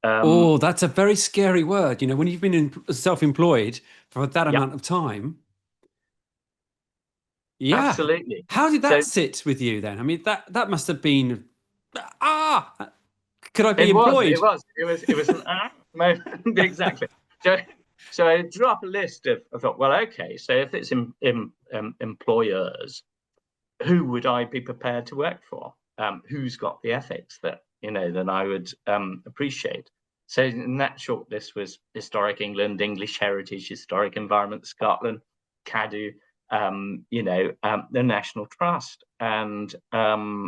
That's a very scary word. When you've been self-employed for that amount of time. Yeah, absolutely. How did that sit with you then? I mean, that must have been. Could I be employed? It was an moment. Exactly. So I drew up a list of. I thought, well, okay. So if it's employers, who would I be prepared to work for? Who's got the ethics that that I would appreciate? So in that short list was Historic England, English Heritage, Historic Environment, Scotland, CADU, the National Trust, and I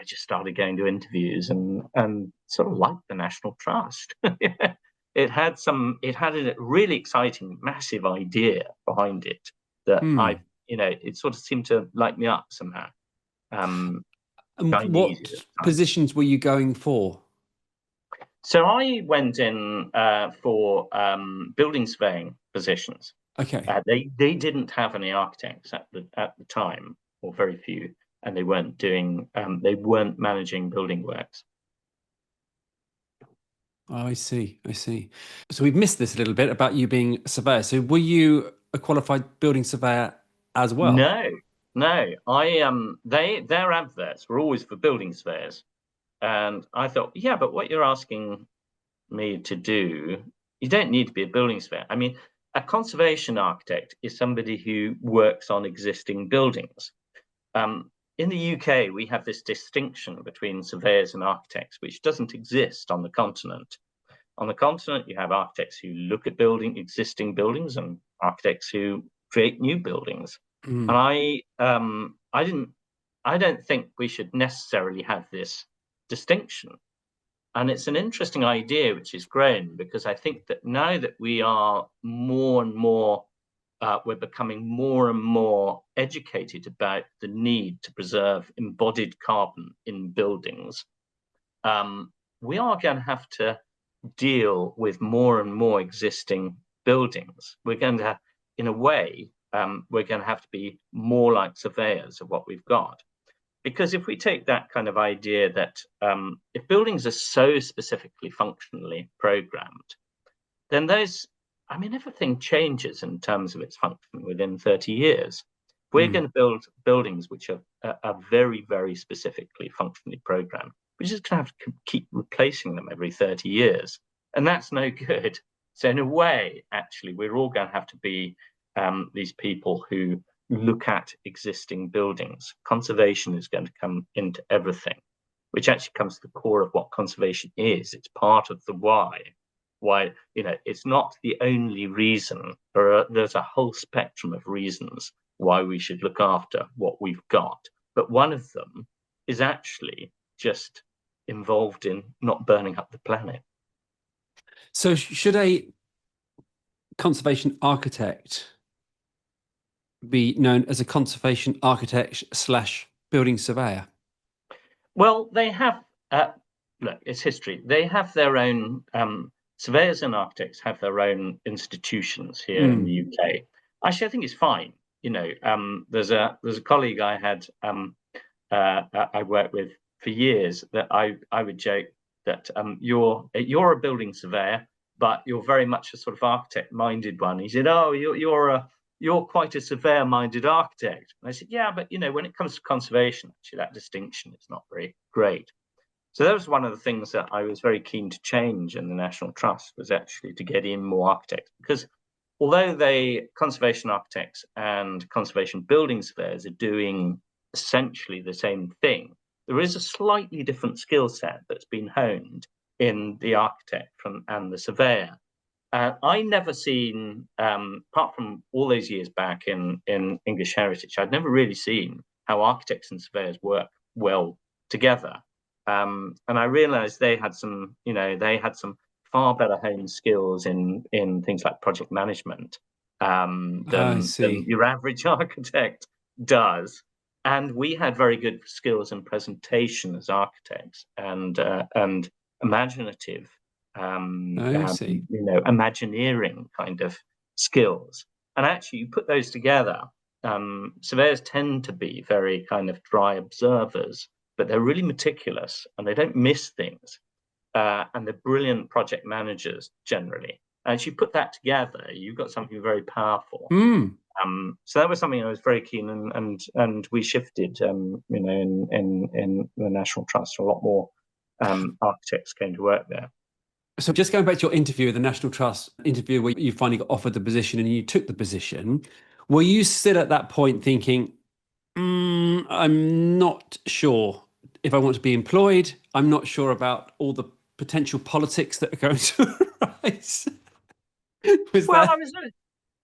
just started going to interviews and sort of liked the National Trust. It had a really exciting, massive idea behind it that it sort of seemed to light me up somehow. And what positions were you going for? So I went in for building surveying positions. Okay. They didn't have any architects at the time, or very few, and they weren't managing building works. Oh, I see. So we've missed this a little bit about you being a surveyor. So were you a qualified building surveyor as well? No. Their adverts were always for building surveyors, and I thought, yeah, but what you're asking me to do, you don't need to be a building surveyor. I mean, a conservation architect is somebody who works on existing buildings. in the UK, we have this distinction between surveyors and architects, which doesn't exist on the continent. On the continent, you have architects who look at existing buildings and architects who create new buildings. And I don't think we should necessarily have this distinction. And it's an interesting idea which is grown, because I think that now that we are more and more, we're becoming more and more educated about the need to preserve embodied carbon in buildings, we are going to have to deal with more and more existing buildings. We're going to, in a way, we're going to have to be more like surveyors of what we've got. Because if we take that kind of idea that if buildings are so specifically functionally programmed, then everything changes in terms of its function within 30 years. We're going to build buildings which are very, very specifically functionally programmed. We're just going to have to keep replacing them every 30 years. And that's no good. So in a way, actually, we're all going to have to be these people who look at existing buildings. Conservation is going to come into everything, which actually comes to the core of what conservation is. It's part of the why. Why, it's not the only reason. There's a whole spectrum of reasons why we should look after what we've got. But one of them is actually just involved in not burning up the planet. So should a conservation architect be known as a conservation architect / building surveyor? Well, they have, look, it's history. They have their own, surveyors and architects have their own institutions here in the UK. Actually, I think it's fine. There's a colleague I had, I worked with for years, that I would joke that you're a building surveyor, but you're very much a sort of architect-minded one. He said, "Oh, you're quite a surveyor-minded architect." And I said, "Yeah, but when it comes to conservation, actually, that distinction is not very great." So that was one of the things that I was very keen to change in the National Trust, was actually to get in more architects, because although conservation architects and conservation building surveyors are doing essentially the same thing, there is a slightly different skill set that's been honed in the architect and the surveyor. I never seen, apart from all those years back in English Heritage, I'd never really seen how architects and surveyors work well together. And I realized they had some far better honed skills in things like project management than your average architect does. And we had very good skills in presentation as architects and imaginative, imagineering kind of skills. And actually, you put those together, surveyors tend to be very kind of dry observers, but they're really meticulous and they don't miss things. And they're brilliant project managers generally. And as you put that together, you've got something very powerful. So that was something I was very keen, and we shifted, in the National Trust. A lot more architects came to work there. So just going back to your interview, the National Trust interview, where you finally got offered the position and you took the position, were you still at that point thinking, I'm not sure if I want to be employed, I'm not sure about all the potential politics that are going to arise?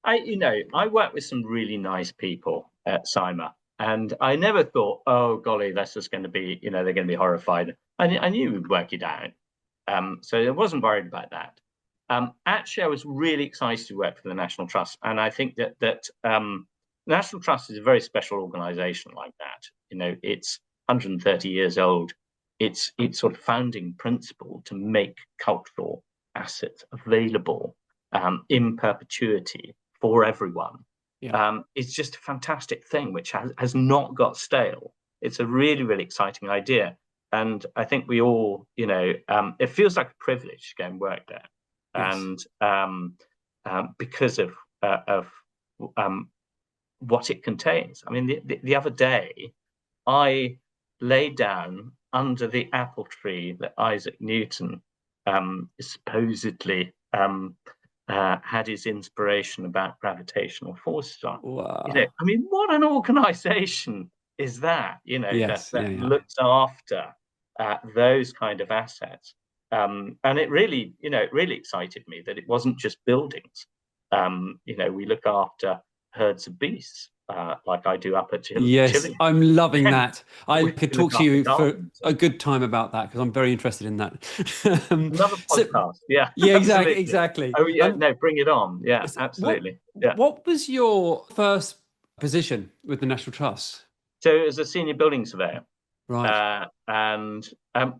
I worked with some really nice people at CIMA, and I never thought, oh golly, that's just going to be, they're going to be horrified. I knew we'd work it out. So I wasn't worried about that. Actually, I was really excited to work for the National Trust, and I think that the National Trust is a very special organisation like that. It's 130 years old. Its sort of founding principle to make cultural assets available in perpetuity for everyone. It's just a fantastic thing which has not got stale. It's a really, really exciting idea. And I think we all, it feels like a privilege to go and work there. Yes. And because of what it contains. I mean, the other day, I lay down under the apple tree that Isaac Newton supposedly had his inspiration about gravitational forces on. Wow. I mean, what an organisation is that, Yes. that Yeah. looks after those kind of assets. And it really, it really excited me that it wasn't just buildings. We look after herds of beasts, like I do up at Yes, Chillingham. I'm loving that. I We could look talk to after you for gardens. a good time about that because I'm very interested in that. Another So, podcast. Yeah, yeah, exactly, absolutely. exactly. Oh, yeah, no, bring it on. Yeah, What absolutely. Yeah. what was your first position with the National Trust? So as a senior building surveyor, Right. and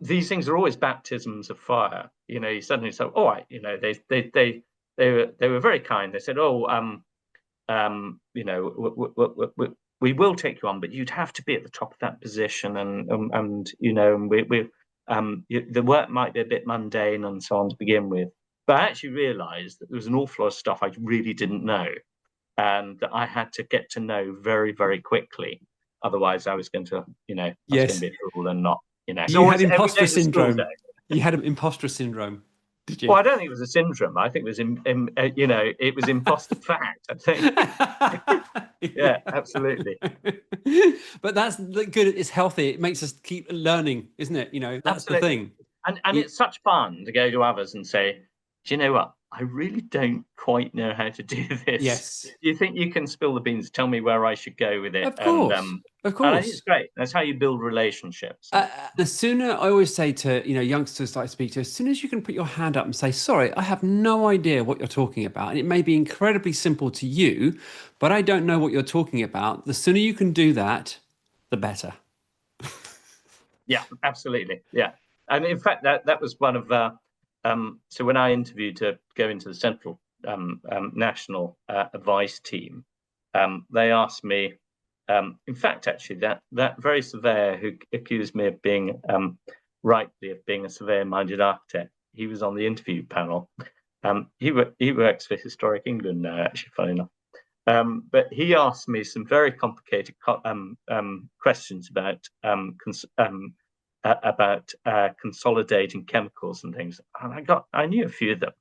these things are always baptisms of fire. You suddenly say, "All right," they were very kind. They said, "Oh, we will take you on, but you'd have to be at the top of that position, and the work might be a bit mundane and so on to begin with." But I actually realised that there was an awful lot of stuff I really didn't know, and that I had to get to know very, very quickly. Otherwise, I was going to, I was going to Yes. be a fool and not, It's You had always every imposter day's a school syndrome. day. You had an imposter syndrome, did Well, you? I don't think it was a syndrome. I think it was, it was imposter fact. I think. Yeah, absolutely. But that's good. It's healthy. It makes us keep learning, isn't it? That's the Absolutely. thing. And You- it's such fun to go to others and say, do you know what? I really don't quite know how to do this. yes, Do you think you can spill the beans? Tell me where I should go with it. of course, of And I think it's course. great. That's how you build relationships. The sooner I always say to youngsters that I speak to, as soon as you can put your hand up and say, "Sorry, I have no idea what you're talking about," and it may be incredibly simple to you, but I don't know what you're talking about. The sooner you can do that, the better. Yeah, absolutely. Yeah. And in fact, that was one of so when I interviewed to go into the central national advice team, they asked me, in fact, actually, that very surveyor who accused me of being rightly of being a surveyor-minded architect, he was on the interview panel. He works for Historic England now, actually, funny enough. But he asked me some very complicated questions about consolidating chemicals and things, and I knew a few of them,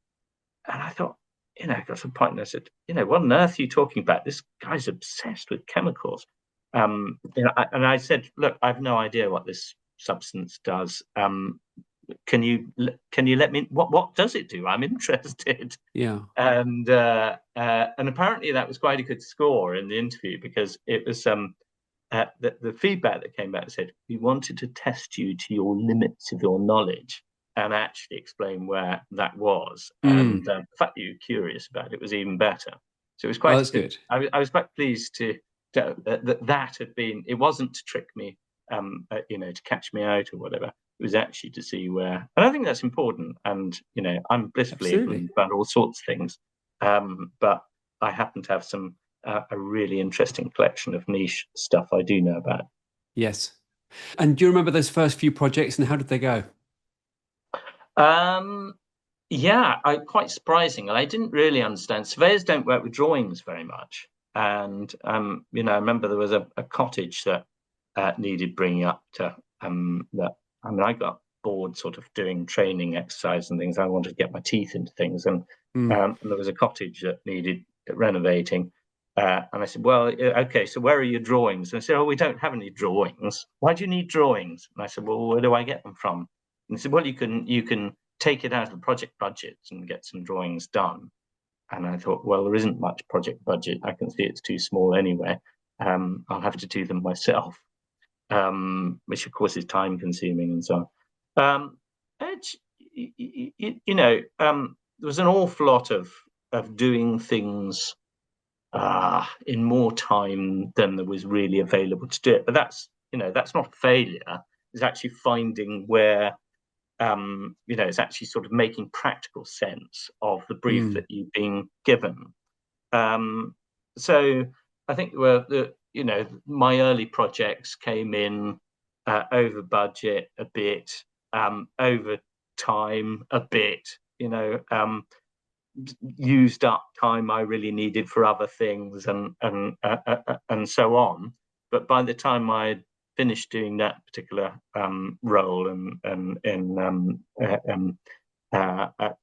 and I thought, I got to a point, and I said, what on earth are you talking about? This guy's obsessed with chemicals. And I said, look, I have no idea what this substance does. Can you let me? What does it do? I'm interested. Yeah. And apparently that was quite a good score in the interview, because it was the feedback that came back said, we wanted to test you to your limits of your knowledge and actually explain where that was. And the fact that you were curious about it was even better. So it was quite Good. I was quite pleased that had been, it wasn't to trick me, to catch me out or whatever. It was actually to see where, and I think that's important. And, I'm blissfully ignorant about all sorts of things. But I happen to have a really interesting collection of niche stuff I do know about. Yes. And do you remember those first few projects and how did they go? Yeah, quite surprising. I didn't really understand. Surveyors don't work with drawings very much. And, I remember there was a cottage that needed bringing up to, I got bored sort of doing training exercise and things. I wanted to get my teeth into things. And there was a cottage that needed renovating. And I said, well, okay, so where are your drawings? And I said, oh, we don't have any drawings. Why do you need drawings? And I said, well, where do I get them from? And he said, well, you can take it out of the project budget and get some drawings done. And I thought, well, there isn't much project budget. I can see it's too small anyway. I'll have to do them myself, which of course is time consuming and so on. There was an awful lot of doing things in more time than there was really available to do it. But that's not failure. It's actually finding where, it's actually sort of making practical sense of the brief that you've been given. So I think my early projects came in over budget a bit, over time a bit, used up time I really needed for other things and so on. But by the time I finished doing that particular role at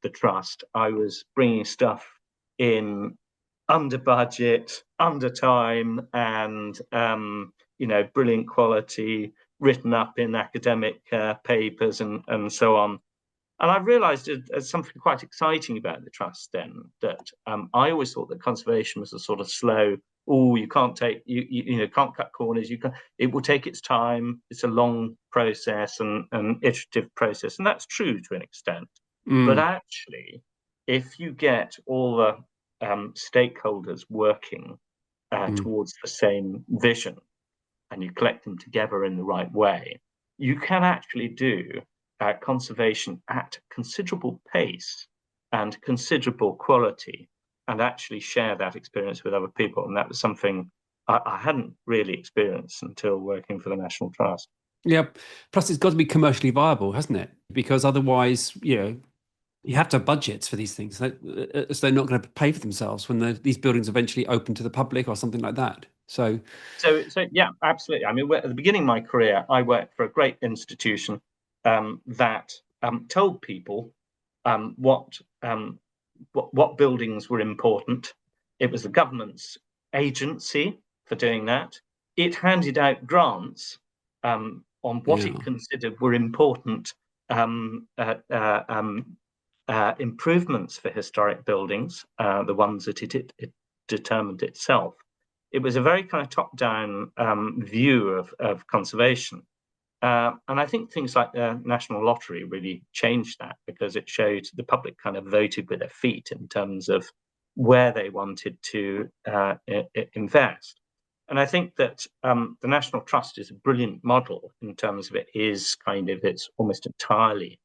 the trust, I was bringing stuff in under budget, under time, and brilliant quality, written up in academic papers and so on. And I realised there's something quite exciting about the trust then, that I always thought that conservation was a sort of slow, you can't can't cut corners, it will take its time, it's a long process and an iterative process, and that's true to an extent. But actually, if you get all the stakeholders working towards the same vision, and you collect them together in the right way, you can actually do conservation at considerable pace and considerable quality, and actually share that experience with other people. And that was something I hadn't really experienced until working for the National Trust. Yeah. Plus, it's got to be commercially viable, hasn't it? Because otherwise, you have to have budgets for these things. So they're not going to pay for themselves when these buildings eventually open to the public or something like that. So yeah, absolutely. I mean, at the beginning of my career, I worked for a great institution that told people what buildings were important. It was the government's agency for doing that. It handed out grants on what it considered were important improvements for historic buildings, the ones that it determined itself. It was a very kind of top-down view of conservation. And I think things like the National Lottery really changed that, because it showed the public kind of voted with their feet in terms of where they wanted to invest. And I think that the National Trust is a brilliant model in terms of it's almost entirely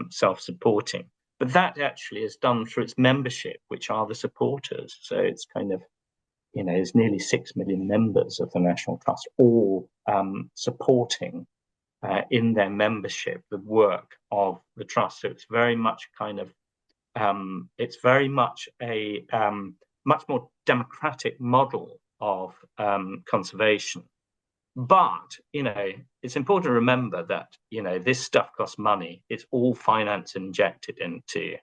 self-supporting. But that actually is done through its membership, which are the supporters. So it's kind of, there's nearly 6 million members of the National Trust, all supporting in their membership the work of the trust. So it's very much it's very much a much more democratic model of conservation. But it's important to remember that this stuff costs money. It's all finance injected into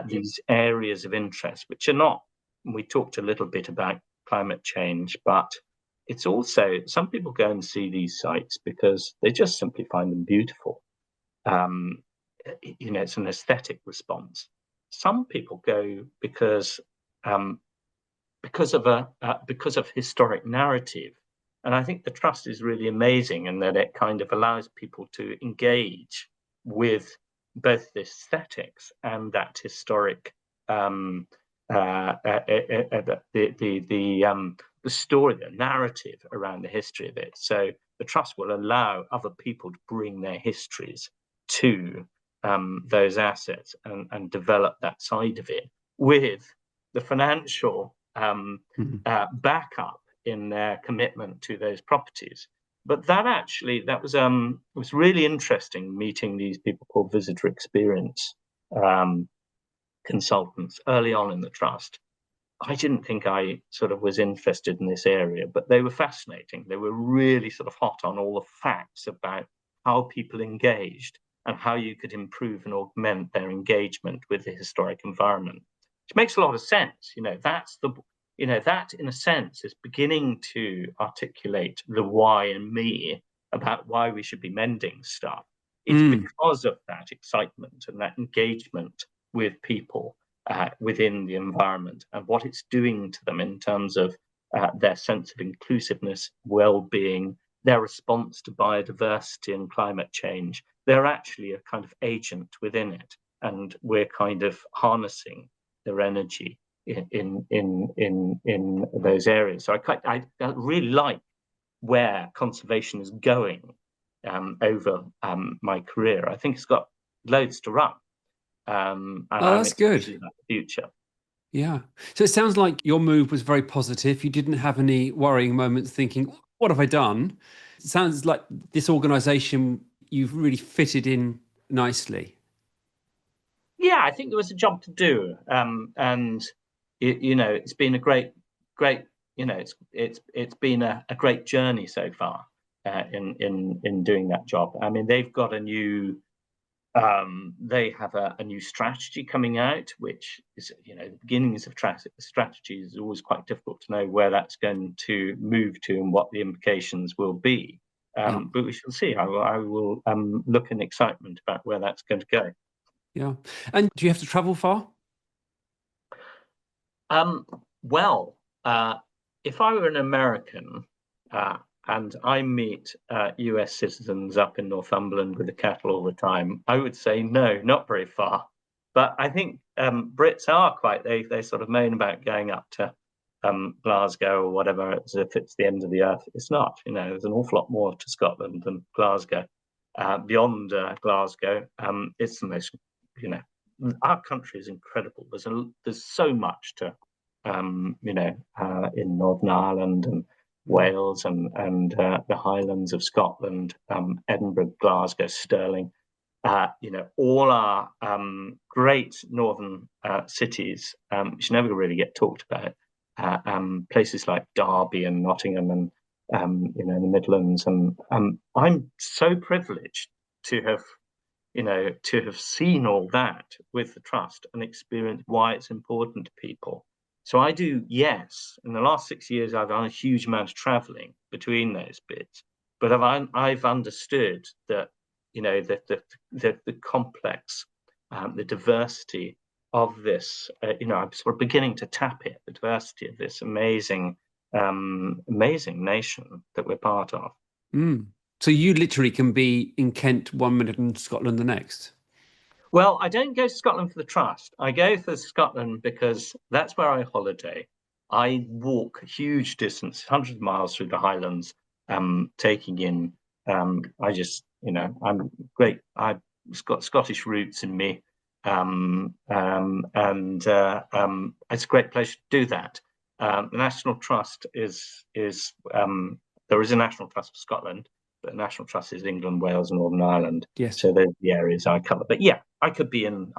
these areas of interest, which are not. We talked a little bit about climate change, but it's also, some people go and see these sites because they just simply find them beautiful. It's an aesthetic response. Some people go because of historic narrative. And I think the trust is really amazing in that it kind of allows people to engage with both the aesthetics and that historic the story, the narrative around the history of it. So the trust will allow other people to bring their histories to those assets and develop that side of it with the financial backup in their commitment to those properties. But that was really interesting, meeting these people called visitor experience consultants early on in the trust. I didn't think I sort of was interested in this area, but they were fascinating. They were really sort of hot on all the facts about how people engaged and how you could improve and augment their engagement with the historic environment, which makes a lot of sense. That in a sense is beginning to articulate the why in me about why we should be mending stuff. It's because of that excitement and that engagement with people within the environment and what it's doing to them in terms of their sense of inclusiveness, well-being, their response to biodiversity and climate change. They're actually a kind of agent within it, and we're kind of harnessing their energy in those areas. So I really like where conservation is going over my career. I think it's got loads to run. That's good. About the future. Yeah. So it sounds like your move was very positive. You didn't have any worrying moments thinking, what have I done? It sounds like this organisation, you've really fitted in nicely. Yeah, I think there was a job to do. And it's been a great, it's been a great journey so far in doing that job. I mean, they've got a new They have a new strategy coming out, which is, the beginnings of strategies is always quite difficult to know where that's going to move to and what the implications will be. But we shall see. I will look in excitement about where that's going to go. Yeah. And do you have to travel far? Well, if I were an American and I meet US citizens up in Northumberland with the cattle all the time, I would say no, not very far. But I think Brits are they sort of moan about going up to Glasgow or whatever as if it's the end of the earth. It's not. There's an awful lot more to Scotland than Glasgow. Beyond Glasgow, it's the most, our country is incredible. There's so much to in Northern Ireland and Wales and the Highlands of Scotland, Edinburgh, Glasgow, Stirling, all our great northern cities, which never really get talked about. Places like Derby and Nottingham and in the Midlands, and I'm so privileged to have seen all that with the trust and experienced why it's important to people. So I do, yes. In the last 6 years, I've done a huge amount of travelling between those bits, but I've understood that the complex, the diversity of this. I'm sort of beginning to tap it, the diversity of this amazing nation that we're part of. So you literally can be in Kent 1 minute and Scotland the next. Well, I don't go to Scotland for the trust. I go for Scotland because that's where I holiday. I walk huge distance, hundreds of miles through the Highlands, taking in. I'm great. I've got Scottish roots in me, and it's a great pleasure to do that. The National Trust is there is a National Trust for Scotland, but the National Trust is England, Wales, and Northern Ireland. Yes. So those are the areas I cover. But yeah, I could be in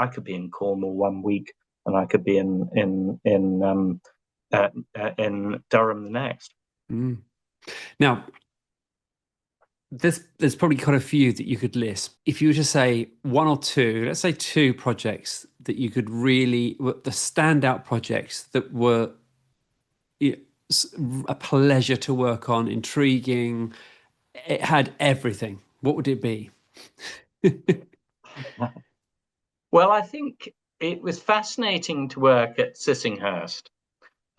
Cornwall 1 week, and I could be in Durham the next. Now, there's probably quite a few that you could list. If you were to say one or two, let's say two projects that you could really, the standout projects that were a pleasure to work on, intriguing, it had everything, what would it be? Well, I think it was fascinating to work at Sissinghurst.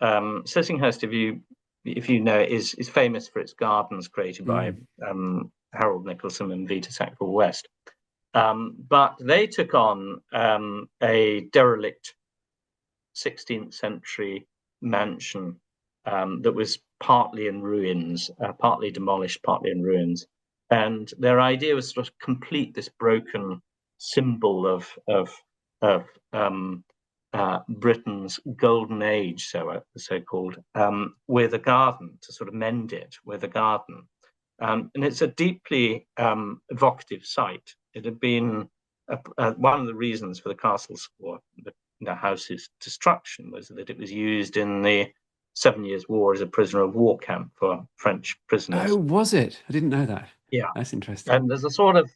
Sissinghurst, if you know, is famous for its gardens created by Harold Nicholson and Vita Sackville-West. But they took on a derelict 16th century mansion that was partly in ruins, partly demolished, partly in ruins. And their idea was to sort of complete this broken symbol of Britain's golden age, so-called, with a garden, to sort of mend it with a garden. And it's a deeply evocative site. It had been one of the reasons for the castle's or the house's destruction was that it was used in the 7 Years' War as a prisoner of war camp for French prisoners. Oh, was it? I didn't know that. Yeah, that's interesting. And there's a sort of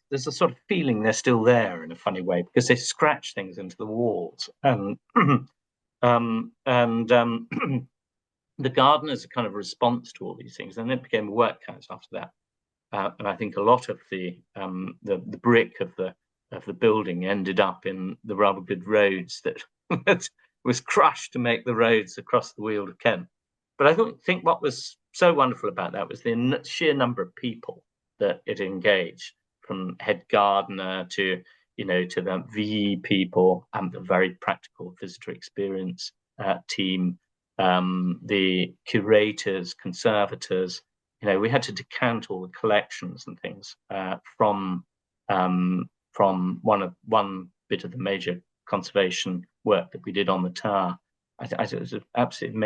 feeling they're still there in a funny way because they scratch things into the walls, and the garden is a kind of response to all these things, and it became a workhouse after that. And I think a lot of the brick of the building ended up in the rubber good roads that was crushed to make the roads across the Weald of Kent. But I think what was so wonderful about that was the sheer number of people that it engaged, from head gardener to the VE people and the very practical visitor experience team, the curators, conservators. We had to decant all the collections and things from one bit of the major conservation work that we did on the tower. It was an absolutely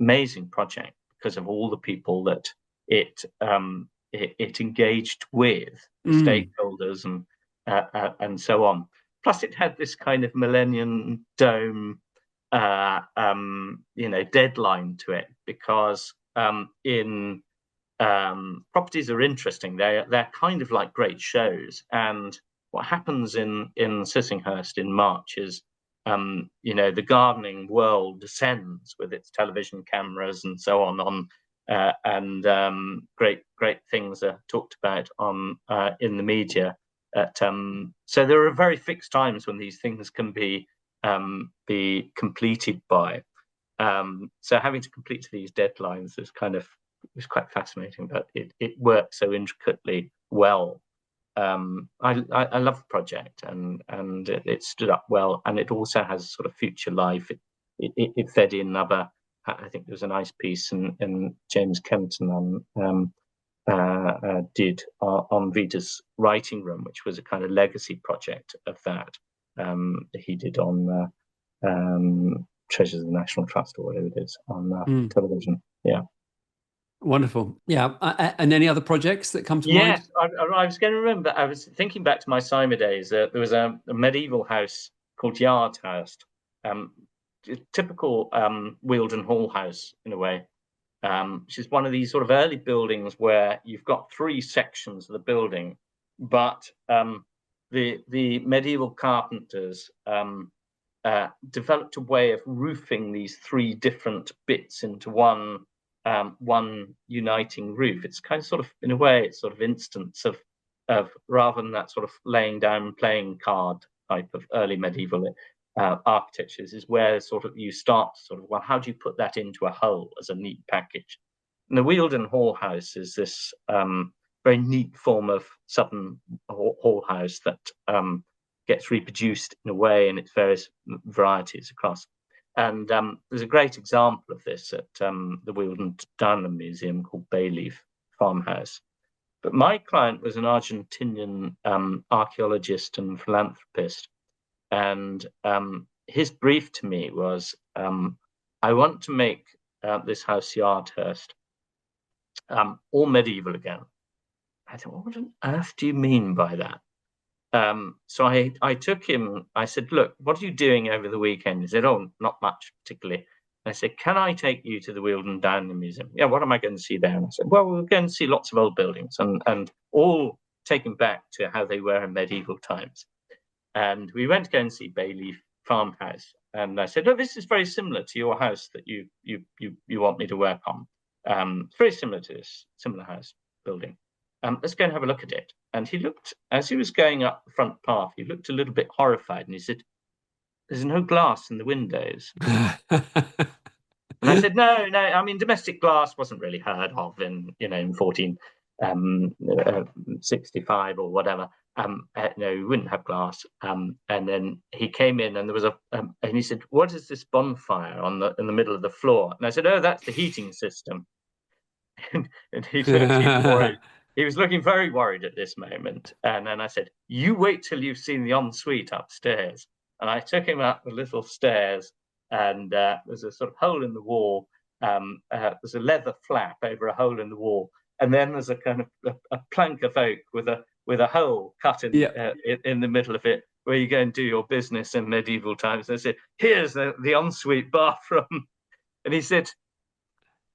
amazing project because of all the people that it engaged with, the stakeholders and so on. Plus, it had this kind of Millennium Dome, deadline to it, because properties are interesting. They're kind of like great shows, and what happens in Sissinghurst in March is, the gardening world descends with its television cameras and so on, and great things are talked about on in the media. So there are very fixed times when these things can be completed by. So having to complete these deadlines is quite fascinating, but it works so intricately well. I love the project, and it stood up well, and it also has sort of future life. It fed in other. I think there was a nice piece in James Kenton did on Vita's writing room, which was a kind of legacy project of that. He did on Treasures of the National Trust, or whatever it is, on television. Yeah. Wonderful. Yeah. And any other projects that come to mind? Yes, I was going to remember. I was thinking back to my Cyma days. There was a medieval house called Yardhurst, typical Wealdon Hall house in a way, which is one of these sort of early buildings where you've got three sections of the building, but the medieval carpenters developed a way of roofing these three different bits into one uniting roof. It's kind of sort of, in a way, it's sort of instance of rather than that sort of laying down playing card type of early medieval architectures, is where sort of you start sort of, well, how do you put that into a whole as a neat package? And the Wealdon Hall House is this very neat form of southern hall house that gets reproduced in a way in its various varieties across. And there's a great example of this at the Wealdon Downham Museum called Bayleaf Farmhouse. But my client was an Argentinian archaeologist and philanthropist. And his brief to me was, I want to make this house Yardhurst all medieval again. I thought, what on earth do you mean by that? So I took him, I said, look, what are you doing over the weekend? He said, oh, not much particularly. And I said, can I take you to the Wealdon Downham Museum? Yeah, what am I going to see there? And I said, well, we're going to see lots of old buildings and all taken back to how they were in medieval times. And we went to go and see Bayleaf Farmhouse. And I said, oh, this is very similar to your house that you want me to work on. It's very similar to this similar house building. Let's go and have a look at it. And he looked, as he was going up the front path, he looked a little bit horrified, and he said, there's no glass in the windows. And I said, no, I mean, domestic glass wasn't really heard of in 1465 or whatever. No, we wouldn't have glass. And then he came in, and there was and he said, what is this bonfire in the middle of the floor? And I said, oh, that's the heating system. And he looked worried. He was looking very worried at this moment. And then I said, you wait till you've seen the ensuite upstairs. And I took him up the little stairs, and there's a sort of hole in the wall. There's a leather flap over a hole in the wall. And then there's a kind of a plank of oak with a hole cut in the middle of it, where you go and do your business in medieval times. And I said, here's the ensuite bathroom. And he said,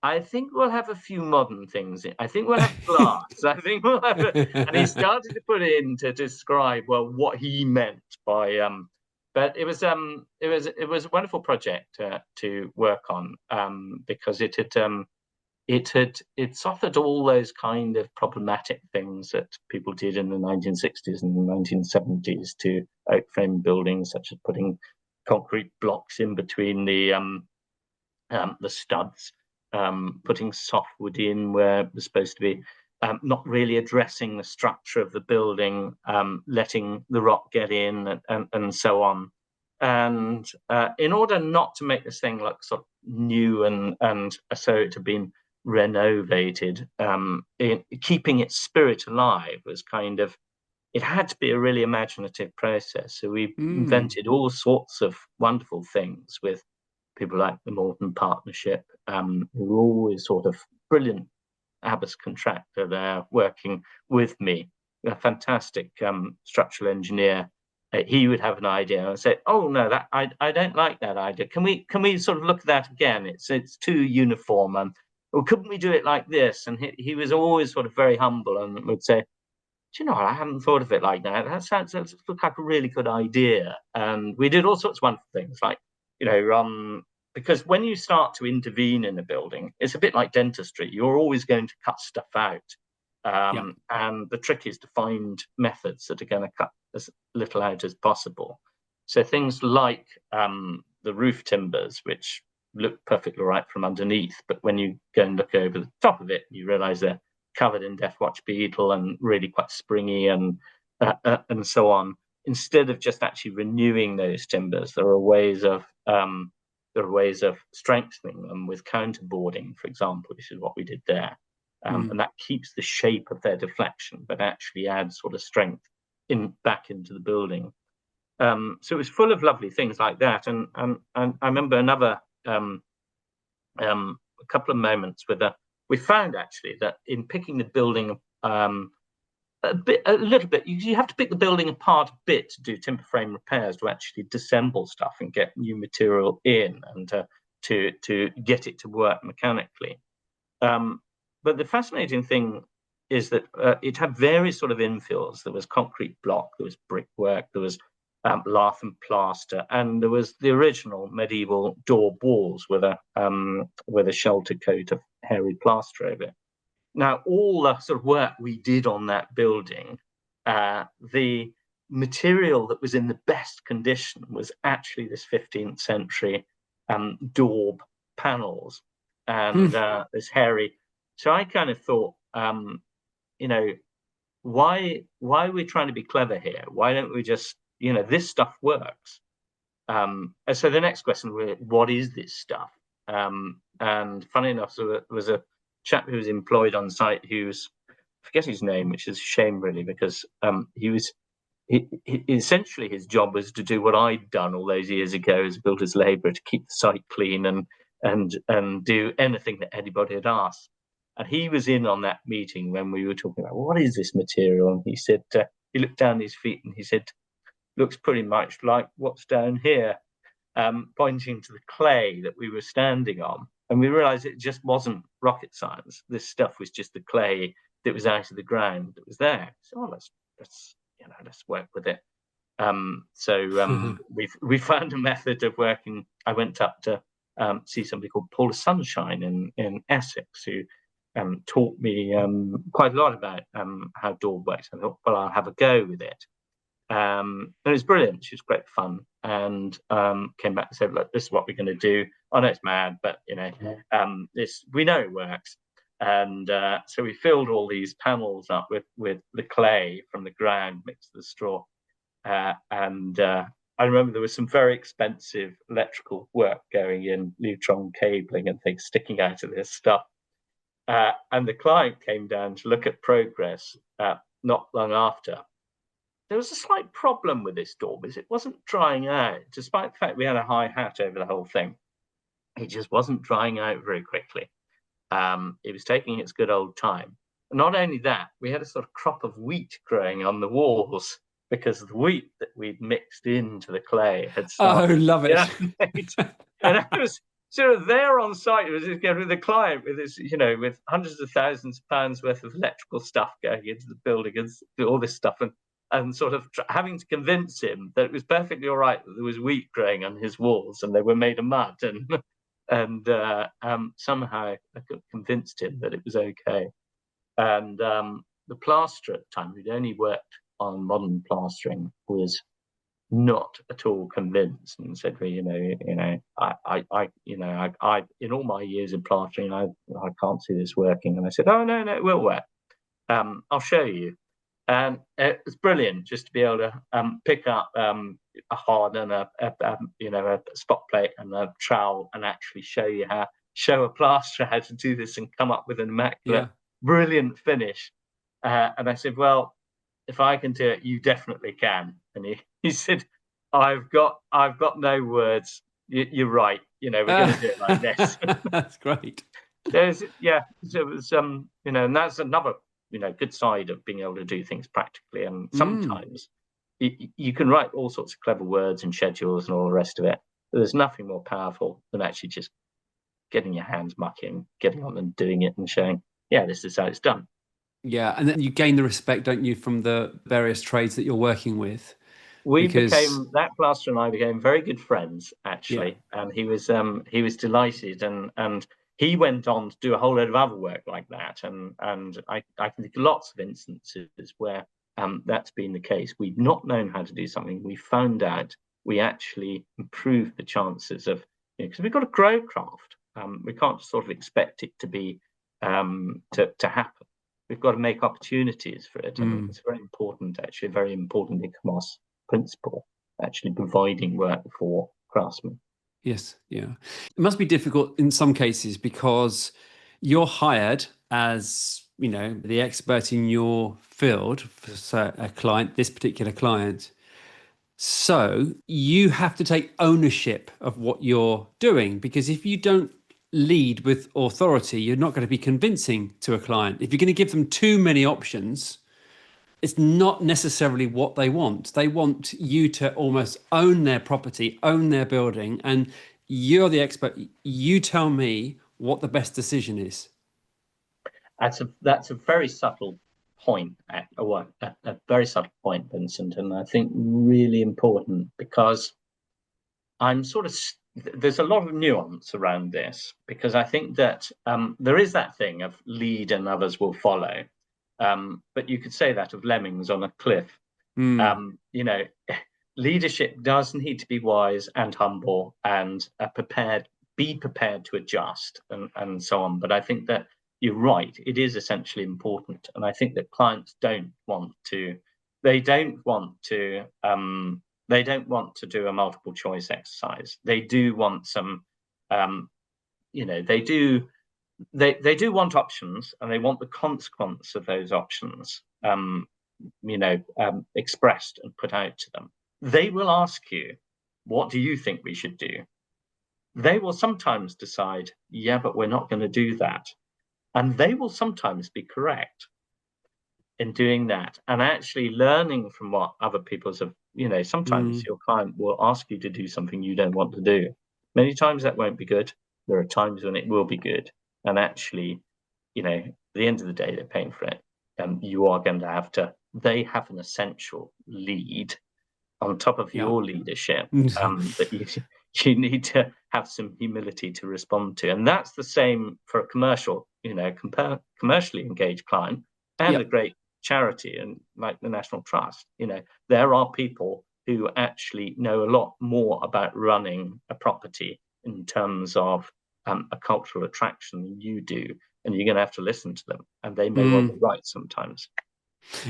I think we'll have a few modern things. I think we'll have glass. I think we'll have and he started to put in to describe, well, what he meant by but it was a wonderful project to work on, because it suffered all those kind of problematic things that people did in the 1960s and the 1970s to oak frame buildings, such as putting concrete blocks in between the studs. Putting softwood in where it was supposed to be, not really addressing the structure of the building, letting the rock get in, and so on. And in order not to make this thing look sort of new and so it had been renovated, keeping its spirit alive was kind of, it had to be a really imaginative process. So we invented all sorts of wonderful things with people like the Morton Partnership, who were always sort of brilliant Abbas contractor there working with me, a fantastic structural engineer. He would have an idea and say, oh no, that I don't like that idea. Can we sort of look at that again? It's too uniform. Or couldn't we do it like this? And he was always sort of very humble and would say, do you know what? I hadn't thought of it like that. That looks like a really good idea. And we did all sorts of wonderful things, like, because when you start to intervene in a building, it's a bit like dentistry. You're always going to cut stuff out. And the trick is to find methods that are going to cut as little out as possible. So things like the roof timbers, which look perfectly right from underneath, but when you go and look over the top of it, you realize they're covered in death watch beetle and really quite springy and so on. Instead of just actually renewing those timbers, there are ways of strengthening them with counterboarding, for example, which is what we did there. And that keeps the shape of their deflection, but actually adds sort of strength back into the building. So it was full of lovely things like that. And I remember another a couple of moments we found actually that in picking the building a little bit, you have to pick the building apart a bit to do timber frame repairs, to actually disassemble stuff and get new material in and to get it to work mechanically. But the fascinating thing is that it had various sort of infills. There was concrete block, there was brickwork, there was lath and plaster, and there was the original medieval door walls with a shelter coat of hairy plaster over it. Now, all the sort of work we did on that building, the material that was in the best condition was actually this 15th century daub panels and this hairy. So I kind of thought, why are we trying to be clever here? Why don't we just, this stuff works. And so the next question was, what is this stuff? And funny enough, so there was a chap who was employed on site I forget his name, which is a shame really, because essentially his job was to do what I'd done all those years ago as a builder's labourer, to keep the site clean and do anything that anybody had asked. And he was in on that meeting when we were talking about, what is this material? And he said, he looked down his feet and he said, looks pretty much like what's down here, pointing to the clay that we were standing on. And we realized it just wasn't rocket science. This stuff was just the clay that was out of the ground that was there. So let's work with it. We found a method of working. I went up to see somebody called Paul Sunshine in Essex, who taught me quite a lot about how daub works. I thought, well, I'll have a go with it. And it was brilliant. She was great fun, and came back and said, look, this is what we're going to do. I know it's mad, but this, we know it works. And so we filled all these panels up with the clay from the ground mixed with the straw. And I remember there was some very expensive electrical work going in, neutron cabling and things sticking out of this stuff. And the client came down to look at progress not long after. There was a slight problem with this daub, is it wasn't drying out, despite the fact we had a high hat over the whole thing. It just wasn't drying out very quickly. It was taking its good old time. Not only that, we had a sort of crop of wheat growing on the walls because the wheat that we'd mixed into the clay had started. Oh, love it. And I was sort of there on site. It was with the client with this, with hundreds of thousands of pounds worth of electrical stuff going into the building and all this stuff, and sort of having to convince him that it was perfectly all right that there was wheat growing on his walls and they were made of mud, and somehow I convinced him that it was okay. And the plasterer at the time, who'd only worked on modern plastering, was not at all convinced and said, well, I in all my years in plastering, I can't see this working. And I said, oh no, it will work. I'll show you. And it was brilliant just to be able to pick up a hod and a spot plate and a trowel and actually show a plasterer how to do this and come up with an immaculate, brilliant finish. And I said, well, if I can do it, you definitely can. And he said, I've got no words. You're right. We're going to do it like this. That's great. So it was and that's another good side of being able to do things practically. And sometimes you can write all sorts of clever words and schedules and all the rest of it, but there's nothing more powerful than actually just getting your hands mucking, getting on and doing it and showing, this is how it's done. Yeah, and then you gain the respect, don't you, from the various trades that you're working with? We Because, became that plasterer and I became very good friends yeah, actually, and he was delighted, and he went on to do a whole load of other work like that, and I can think of lots of instances where that's been the case. We've not known how to do something, we found out, we actually improved the chances of, because we've got to grow craft. We can't sort of expect it to be to happen. We've got to make opportunities for it, and it's very important, actually, very important ecommerce principle, actually providing work for craftsmen. yes, yeah. It must be difficult in some cases because you're hired as, the expert in your field for a client, this particular client. So you have to take ownership of what you're doing, because if you don't lead with authority, you're not going to be convincing to a client. If you're going to give them too many options, it's not necessarily what they want. They want you to almost own their property, own their building, and you're the expert. You tell me what the best decision is. That's a very subtle point, a very subtle point, Vincent, and I think really important, because I'm sort of there's a lot of nuance around this, because I think that there is that thing of lead and others will follow, but you could say that of lemmings on a cliff. You know, leadership does need to be wise and humble and be prepared to adjust and so on. But I think that you're right, it is essentially important. And I think that clients don't want to, they don't want to, they don't want to do a multiple choice exercise. They do want some, they do want options, and they want the consequence of those options, expressed and put out to them. They will ask you, what do you think we should do? They will sometimes decide, yeah, but we're not going to do that. And they will sometimes be correct in doing that, and actually learning from what other people's have, sometimes your client will ask you to do something you don't want to do. Many times that won't be good. There are times when it will be good. And actually, at the end of the day, they're paying for it. You are going to have to, they have an essential lead on top of your leadership, that you need to have some humility to respond to. And that's the same for a commercially engaged client and a great charity, and like the National Trust. There are people who actually know a lot more about running a property in terms of a cultural attraction than you do, and you're going to have to listen to them, and they may well be right sometimes.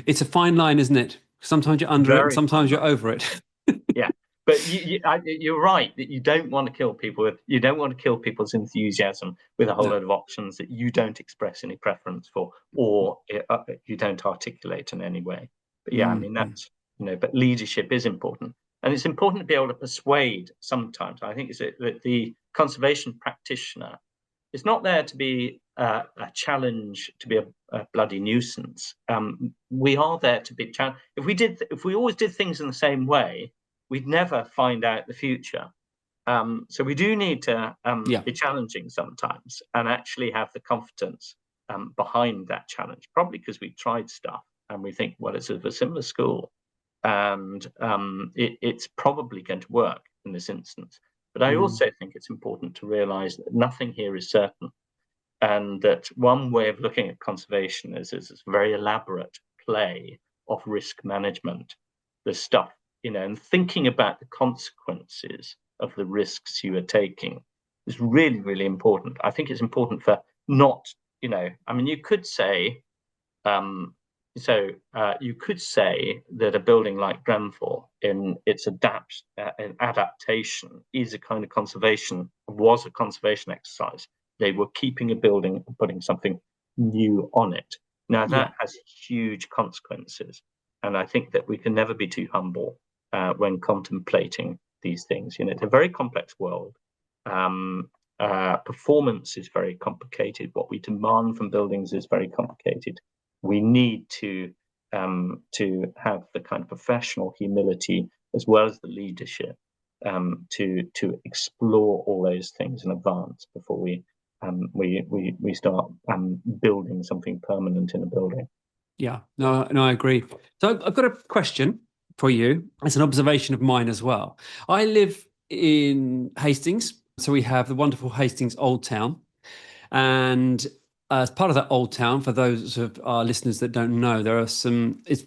It's a fine line, isn't it? Sometimes you're under it, and sometimes you're over it. Yeah, but you're right that you don't want to kill people you don't want to kill people's enthusiasm with a whole load of options that you don't express any preference for, or you don't articulate in any way. But yeah, I mean, that's, but leadership is important, and it's important to be able to persuade sometimes. I think it's that the conservation practitioner is not there to be a challenge, to be a bloody nuisance. We are there to be challenged. If we always did things in the same way, we'd never find out the future. So we do need to be challenging sometimes, and actually have the confidence behind that challenge. Probably because we've tried stuff and we think, well, it's of a similar school, and it's probably going to work in this instance. But I also think it's important to realise that nothing here is certain, and that one way of looking at conservation is this very elaborate play of risk management. The stuff, and thinking about the consequences of the risks you are taking is really, really important. I think it's important for not, I mean, you could say, you could say that a building like Grenfell, in its adaptation, is a kind of conservation, was a conservation exercise. They were keeping a building and putting something new on it. Now that has huge consequences, and I think that we can never be too humble when contemplating these things. It's a very complex world. Performance is very complicated. What we demand from buildings is very complicated. We need to have the kind of professional humility as well as the leadership to explore all those things in advance before we start building something permanent in a building. Yeah, no, I agree. So I've got a question for you. It's an observation of mine as well. I live in Hastings, so we have the wonderful Hastings Old Town. And as part of that Old Town, for those of our listeners that don't know, it's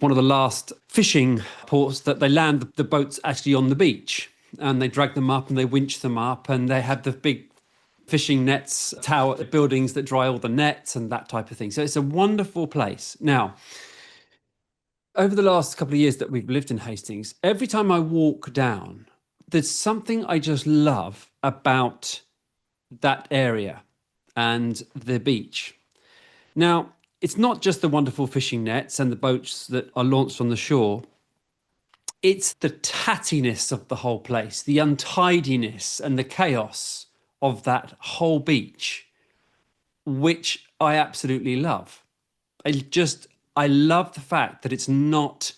one of the last fishing ports that they land the boats actually on the beach. And they drag them up and they winch them up, and they have the big fishing nets, tower buildings that dry all the nets and that type of thing. So it's a wonderful place. Now, over the last couple of years that we've lived in Hastings, every time I walk down, there's something I just love about that area and the beach. Now, it's not just the wonderful fishing nets and the boats that are launched on the shore. It's the tattiness of the whole place, the untidiness and the chaos of that whole beach, which I absolutely love. I love the fact that it's not,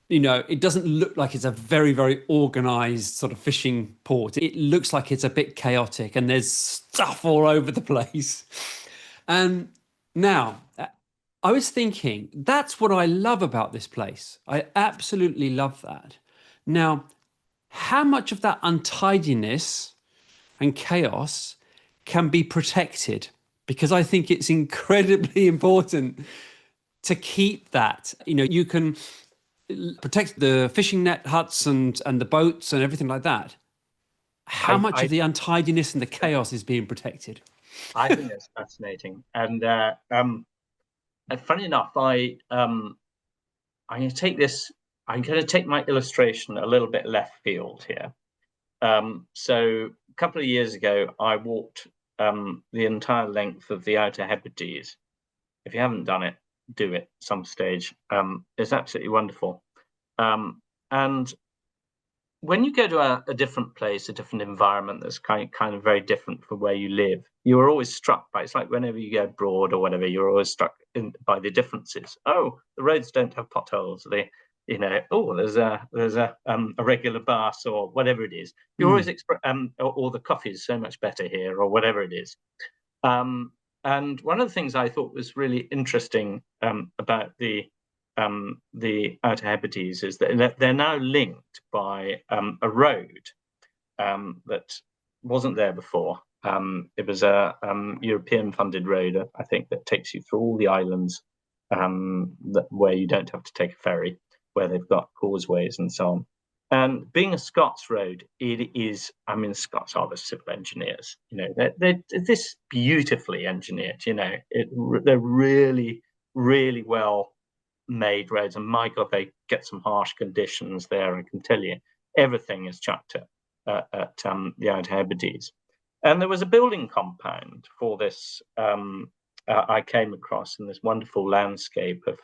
it doesn't look like it's a very, very organized sort of fishing port. It looks like it's a bit chaotic and there's stuff all over the place. And now, I was thinking, that's what I love about this place. I absolutely love that. Now, how much of that untidiness and chaos can be protected? Because I think it's incredibly important to keep that. You can protect the fishing net huts and the boats and everything like that. How much of the untidiness and the chaos is being protected? I think that's fascinating. And funny enough, I'm going to take my illustration a little bit left field here. So a couple of years ago, I walked the entire length of the Outer Hebrides. If you haven't done it, do it some stage. It's absolutely wonderful. And when you go to a different place, a different environment that's kind of very different from where you live, you are always struck by. It's like whenever you go abroad or whatever, you're always struck by the differences. Oh, the roads don't have potholes. There's a regular bus or whatever it is. You're always or the coffee is so much better here or whatever it is. And one of the things I thought was really interesting about the Outer Hebrides is that they're now linked by a road that wasn't there before. It was a European-funded road, I think, that takes you through all the islands where you don't have to take a ferry, where they've got causeways and so on. And being a Scots road, it is. I mean, Scots are the civil engineers. They're this beautifully engineered. They're really, really well made roads, and my God, they get some harsh conditions there. I can tell you, everything is chucked at the Outer Hebrides. And there was a building compound for this. I came across in this wonderful landscape of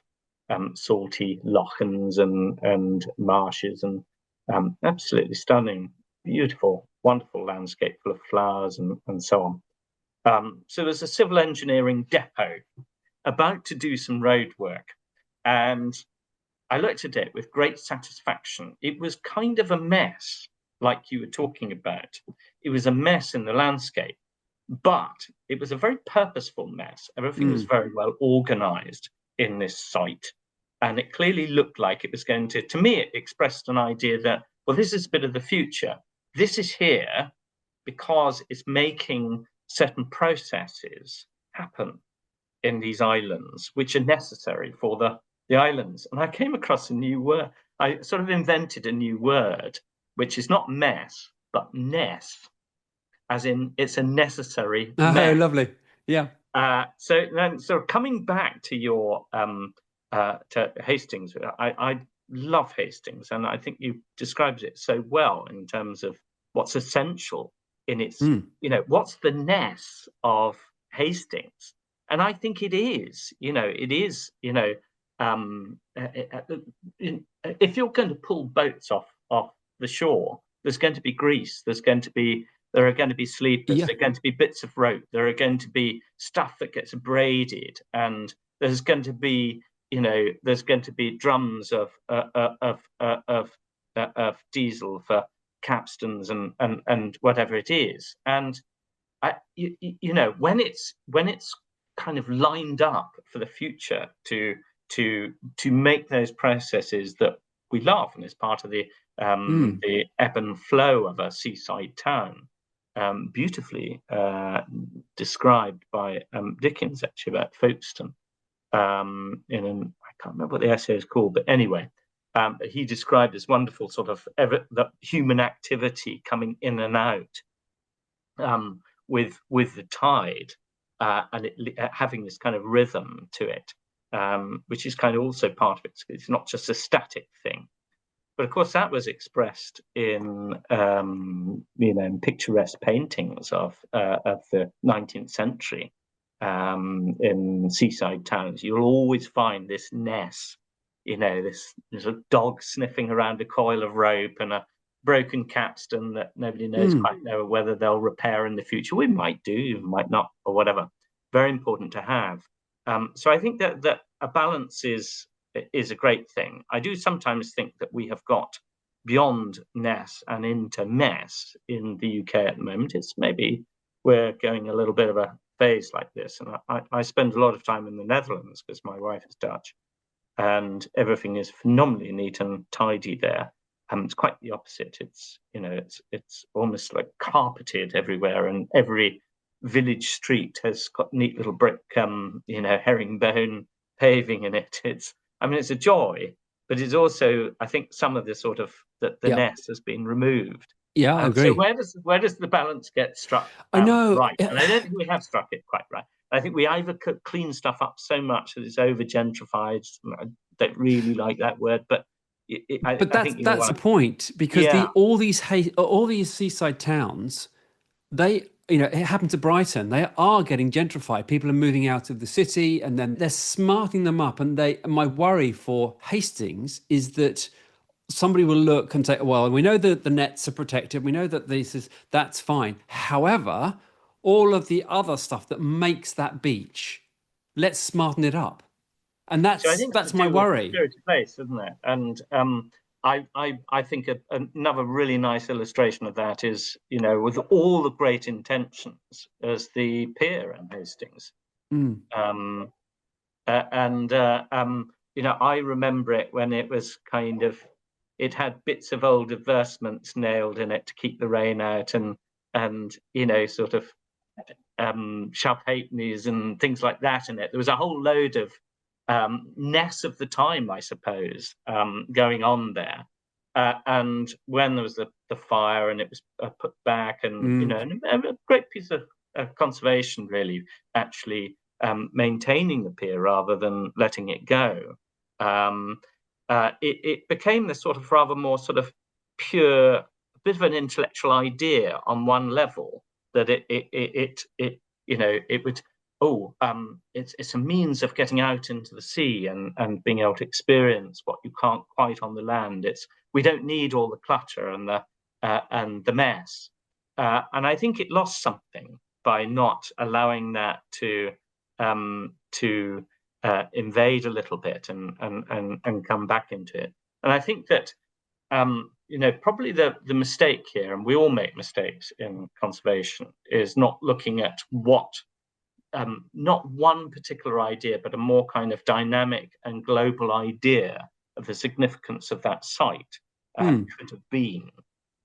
salty lochans and marshes and absolutely stunning, beautiful, wonderful landscape full of flowers and so on. So there's a civil engineering depot about to do some road work. And I looked at it with great satisfaction. It was kind of a mess, like you were talking about. It was a mess in the landscape, but it was a very purposeful mess. Everything was very well organized in this site. And it clearly looked like it was going to me, it expressed an idea that, well, this is a bit of the future. This is here because it's making certain processes happen in these islands, which are necessary for the islands. And I came across a new word. I sort of invented a new word, which is not mess, but ness, as in it's a necessary mess. Oh, lovely. Yeah. So then, coming back to your to Hastings, I love Hastings, and I think you described it so well in terms of what's essential in its, what's the ness of Hastings. And I think it is, if you're going to pull boats off the shore, there's going to be grease, there are going to be sleepers, there are going to be bits of rope, there are going to be stuff that gets abraded, and there's going to be, drums of diesel for capstans and whatever it is. And when it's kind of lined up for the future to to make those processes that we love, and it's part of the ebb and flow of a seaside town, beautifully described by Dickens, actually, about Folkestone. I can't remember what the essay is called, but anyway, he described this wonderful sort of the human activity coming in and out with the tide, and it having this kind of rhythm to it, which is kind of also part of it. It's not just a static thing. But of course, that was expressed in in picturesque paintings of the 19th century in seaside towns. You'll always find this ness, this sort of dog sniffing around a coil of rope and a broken capstan that nobody knows quite know whether they'll repair in the future. We might do, might not, or whatever. Very important to have. So I think that a balance is a great thing. I do sometimes think that we have got beyond ness and into mess in the UK at the moment. It's maybe we're going a little bit of a phase like this. And I spend a lot of time in the Netherlands because my wife is Dutch, and everything is phenomenally neat and tidy there. It's quite the opposite. It's almost like carpeted everywhere, and every village street has got neat little brick, herringbone paving in it. It's a joy, but it's also, I think, some of the sort of the ness has been removed. Yeah, I agree. So where does the balance get struck? I know, right, and I don't think we have struck it quite right. I think we either clean stuff up so much that it's over gentrified. I don't really like that word, but that's the point, because all these seaside towns, it happened to Brighton. They are getting gentrified. People are moving out of the city, and then they're smarting them up. And my worry for Hastings is that somebody will look and say, well, we know that the nets are protected. We know that that's fine. However, all of the other stuff that makes that beach, let's smarten it up. And that's my worry. Spirit of place, isn't it? And I think another really nice illustration of that is, with all the great intentions, as the pier in Hastings. I remember it when it was it had bits of old advertisements nailed in it to keep the rain out, and sort of sharp halfpennies and things like that in it. There was a whole load of ness of the time, I suppose, going on there. And when there was the fire and it was put back, and a great piece of conservation, really, actually maintaining the pier rather than letting it go. It became this sort of rather more sort of pure, bit of an intellectual idea on one level, that it would. It's a means of getting out into the sea and being able to experience what you can't quite on the land. We don't need all the clutter and the mess. And I think it lost something by not allowing that to invade a little bit and come back into it. And I think that probably the mistake here, and we all make mistakes in conservation, is not looking at what. Not one particular idea, but a more kind of dynamic and global idea of the significance of that site could have been.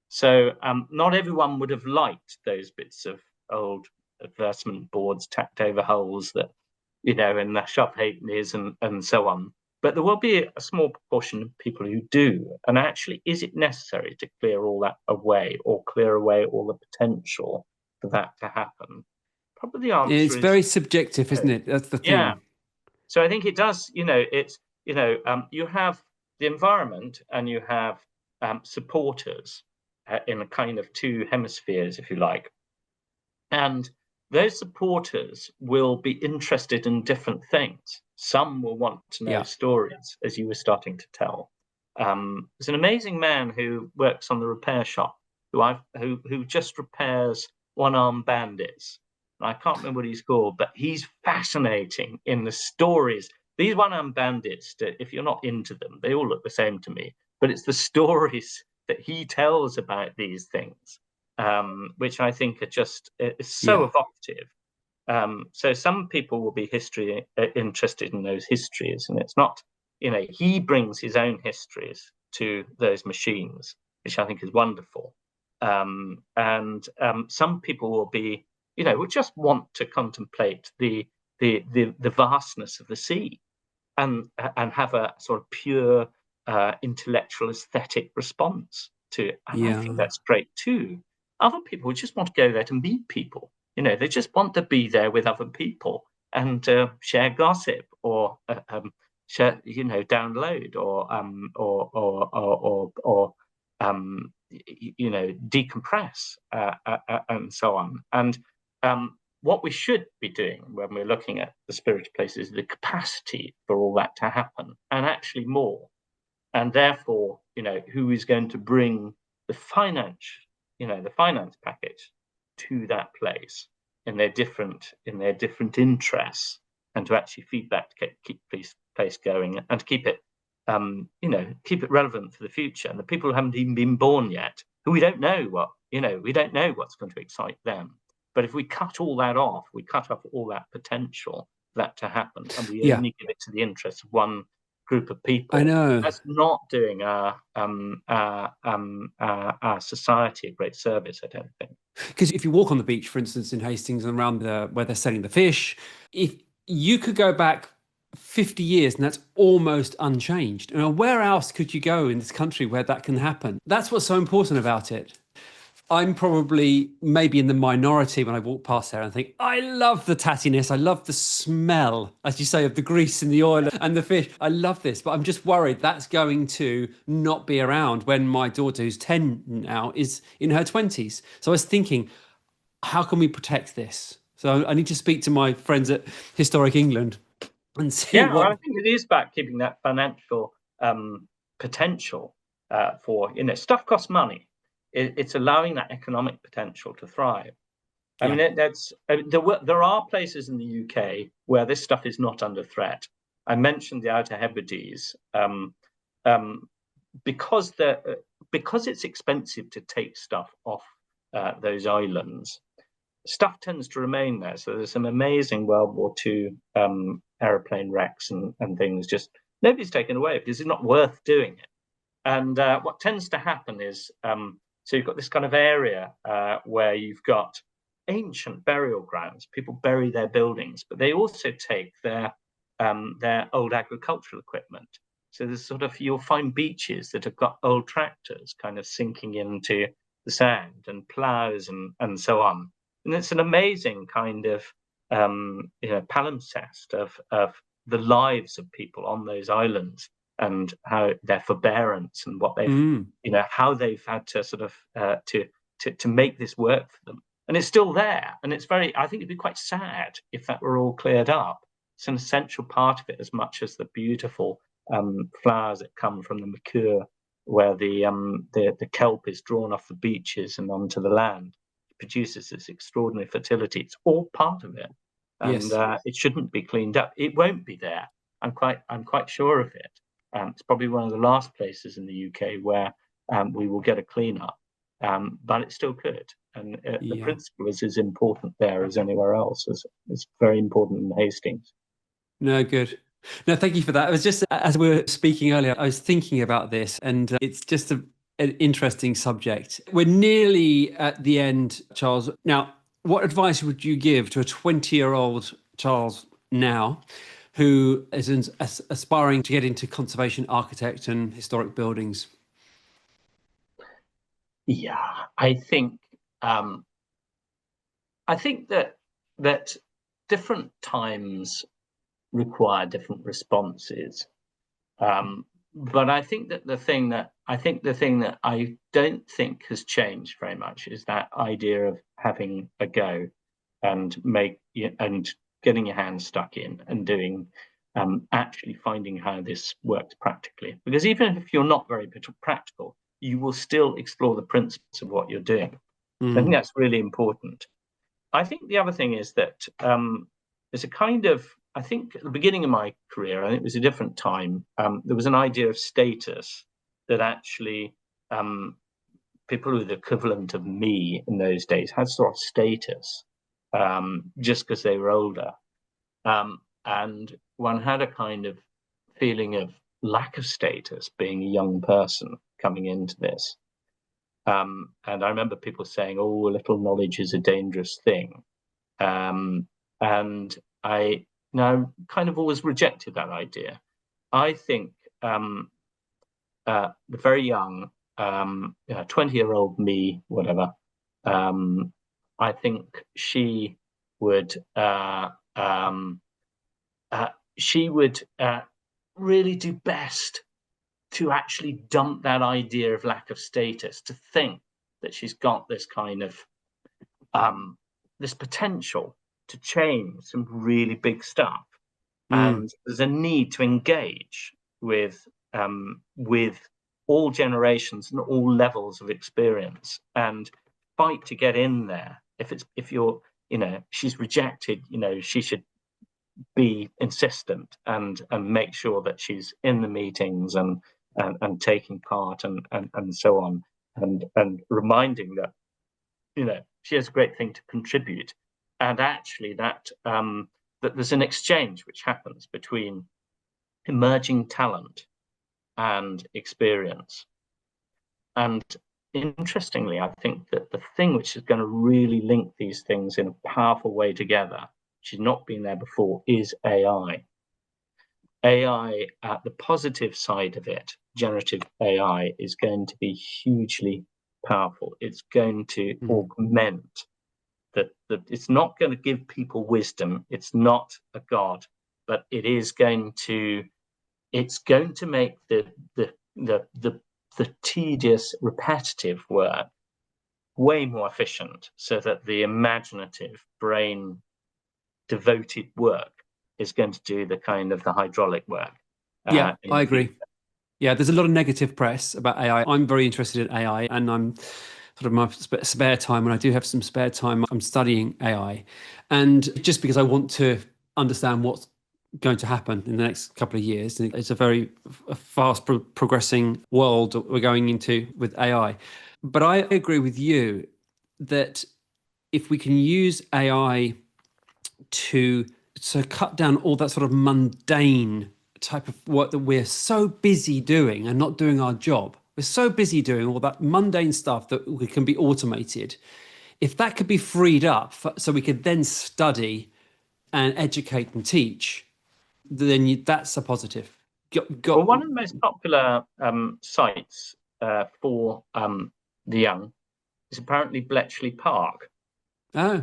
So not everyone would have liked those bits of old advertisement boards tacked over holes that, in the shop halfpennies and so on. But there will be a small proportion of people who do. And actually, is it necessary to clear all that away, or clear away all the potential for that to happen? Probably the answer is very subjective, isn't it? That's the thing. Yeah. So I think it does. You have the environment and you have supporters in a kind of two hemispheres, if you like, and those supporters will be interested in different things. Some will want to know stories, as you were starting to tell. There's an amazing man who works on the repair shop who just repairs one-armed bandits. I can't remember what he's called, but he's fascinating in the stories. These one-armed bandits, if you're not into them, they all look the same to me. But it's the stories that he tells about these things, which I think are just so evocative. So some people will be interested in those histories, and it's not, he brings his own histories to those machines, which I think is wonderful. And some people will be, will just want to contemplate the vastness of the sea, and have a sort of pure intellectual aesthetic response to it. And I think that's great too. Other people just want to go there to meet people. They just want to be there with other people and share gossip, or share, download, or decompress, and so on. And what we should be doing when we're looking at the spiritual places is the capacity for all that to happen, and actually more. And therefore, who is going to bring the finance package to that place in their different interests, and to actually feed that to keep this place going, and to keep it relevant for the future. And the people who haven't even been born yet, who we don't know what's going to excite them. But if we cut all that off, we cut off all that potential for that to happen, and we only give it to the interests of one group of people. I know that's not doing our society a great service, I don't think. Because if you walk on the beach, for instance, in Hastings and around where they're selling the fish, if you could go back 50 years and that's almost unchanged, where else could you go in this country where that can happen? That's what's so important about it. I'm probably maybe in the minority when I walk past there and think, I love the tattiness. I love the smell, as you say, of the grease and the oil and the fish. I love this, but I'm just worried that's going to not be around when my daughter, who's 10 now, is in her 20s. So I was thinking, how can we protect this? So I need to speak to my friends at Historic England and see what... I think it is about keeping that financial potential for, stuff costs money. It's allowing that economic potential to thrive. I mean, there are places in the UK where this stuff is not under threat. I mentioned the Outer Hebrides, because it's expensive to take stuff off those islands. Stuff tends to remain there. So there's some amazing World War II aeroplane wrecks and things. Just nobody's taken away because it's not worth doing it. And what tends to happen is, so you've got this kind of area where you've got ancient burial grounds. People bury their buildings, but they also take their old agricultural equipment. So there's you'll find beaches that have got old tractors kind of sinking into the sand, and ploughs and so on. And it's an amazing kind of palimpsest of the lives of people on those islands, and how their forbearance, and what they've, how they've had to to make this work for them. And it's still there. And it's I think it'd be quite sad if that were all cleared up. It's an essential part of it, as much as the beautiful flowers that come from the Mercure, where the kelp is drawn off the beaches and onto the land. It produces this extraordinary fertility. It's all part of it. And it shouldn't be cleaned up. It won't be there. I'm quite sure of it. It's probably one of the last places in the UK where we will get a clean-up, but it still could. And the principle is as important there as anywhere else. It's very important in Hastings. No, good. No, thank you for that. It was just, as we were speaking earlier, I was thinking about this, and it's just an interesting subject. We're nearly at the end, Charles. Now, what advice would you give to a 20-year-old Charles now, who is aspiring to get into conservation architect and historic buildings? Yeah, I think that different times require different responses. But I think that the thing that I don't think has changed very much is that idea of having a go and getting your hands stuck in and doing, actually finding how this works practically. Because even if you're not very practical, you will still explore the principles of what you're doing. I think that's really important. I think the other thing is that there's a kind of, I think at the beginning of my career, I think it was a different time, there was an idea of status that actually people who were the equivalent of me in those days had sort of status. just because they were older. And one had a kind of feeling of lack of status being a young person coming into this. And I remember people saying, oh, a little knowledge is a dangerous thing. And I now kind of always rejected that idea. I think the very young, 20-year-old me, whatever, I think she would really do best to actually dump that idea of lack of status, to think that she's got this kind of this potential to change some really big stuff. And there's a need to engage with all generations and all levels of experience and fight to get in there. If you're, she's rejected, she should be insistent and make sure that she's in the meetings and taking part and so on, and reminding that she has a great thing to contribute, and actually that there's an exchange which happens between emerging talent and experience. And interestingly, I think that the thing which is going to really link these things in a powerful way together, which has not been there before, is AI. AI, at the positive side of it, generative AI, is going to be hugely powerful. It's going to augment that. It's not going to give people wisdom. It's not a god, but it is going to. It's going to make the tedious, repetitive work way more efficient, so that the imaginative, brain-devoted work is going to do the kind of the hydraulic work. Yeah, I agree. Yeah, there's a lot of negative press about AI. I'm very interested in AI, and I'm sort of my spare time, when I do have some spare time, I'm studying AI. And just because I want to understand what's going to happen in the next couple of years. It's a very fast progressing world that we're going into with AI. But I agree with you that if we can use AI to cut down all that sort of mundane type of work that we're so busy doing and not doing our job. We're so busy doing all that mundane stuff that can be automated. If that could be freed up so we could then study and educate and teach, then that's a positive. Well, one of the most popular sites for the young is apparently Bletchley Park. Oh,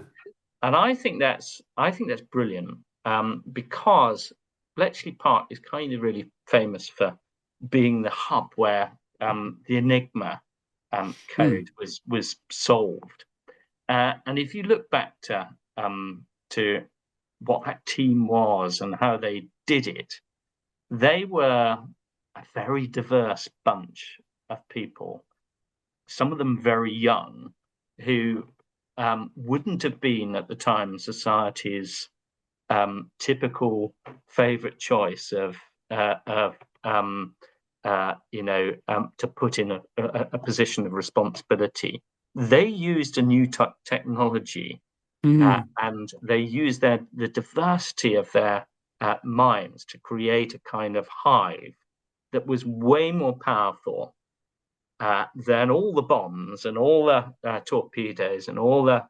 and I think that's brilliant, because Bletchley Park is kind of really famous for being the hub where the Enigma code was solved. And if you look back to what that team was and how they did it, they were a very diverse bunch of people, some of them very young, who wouldn't have been at the time society's typical favourite choice of to put in a position of responsibility. They used a new technology, and they used the diversity of their minds to create a kind of hive that was way more powerful than all the bombs and all the torpedoes and all the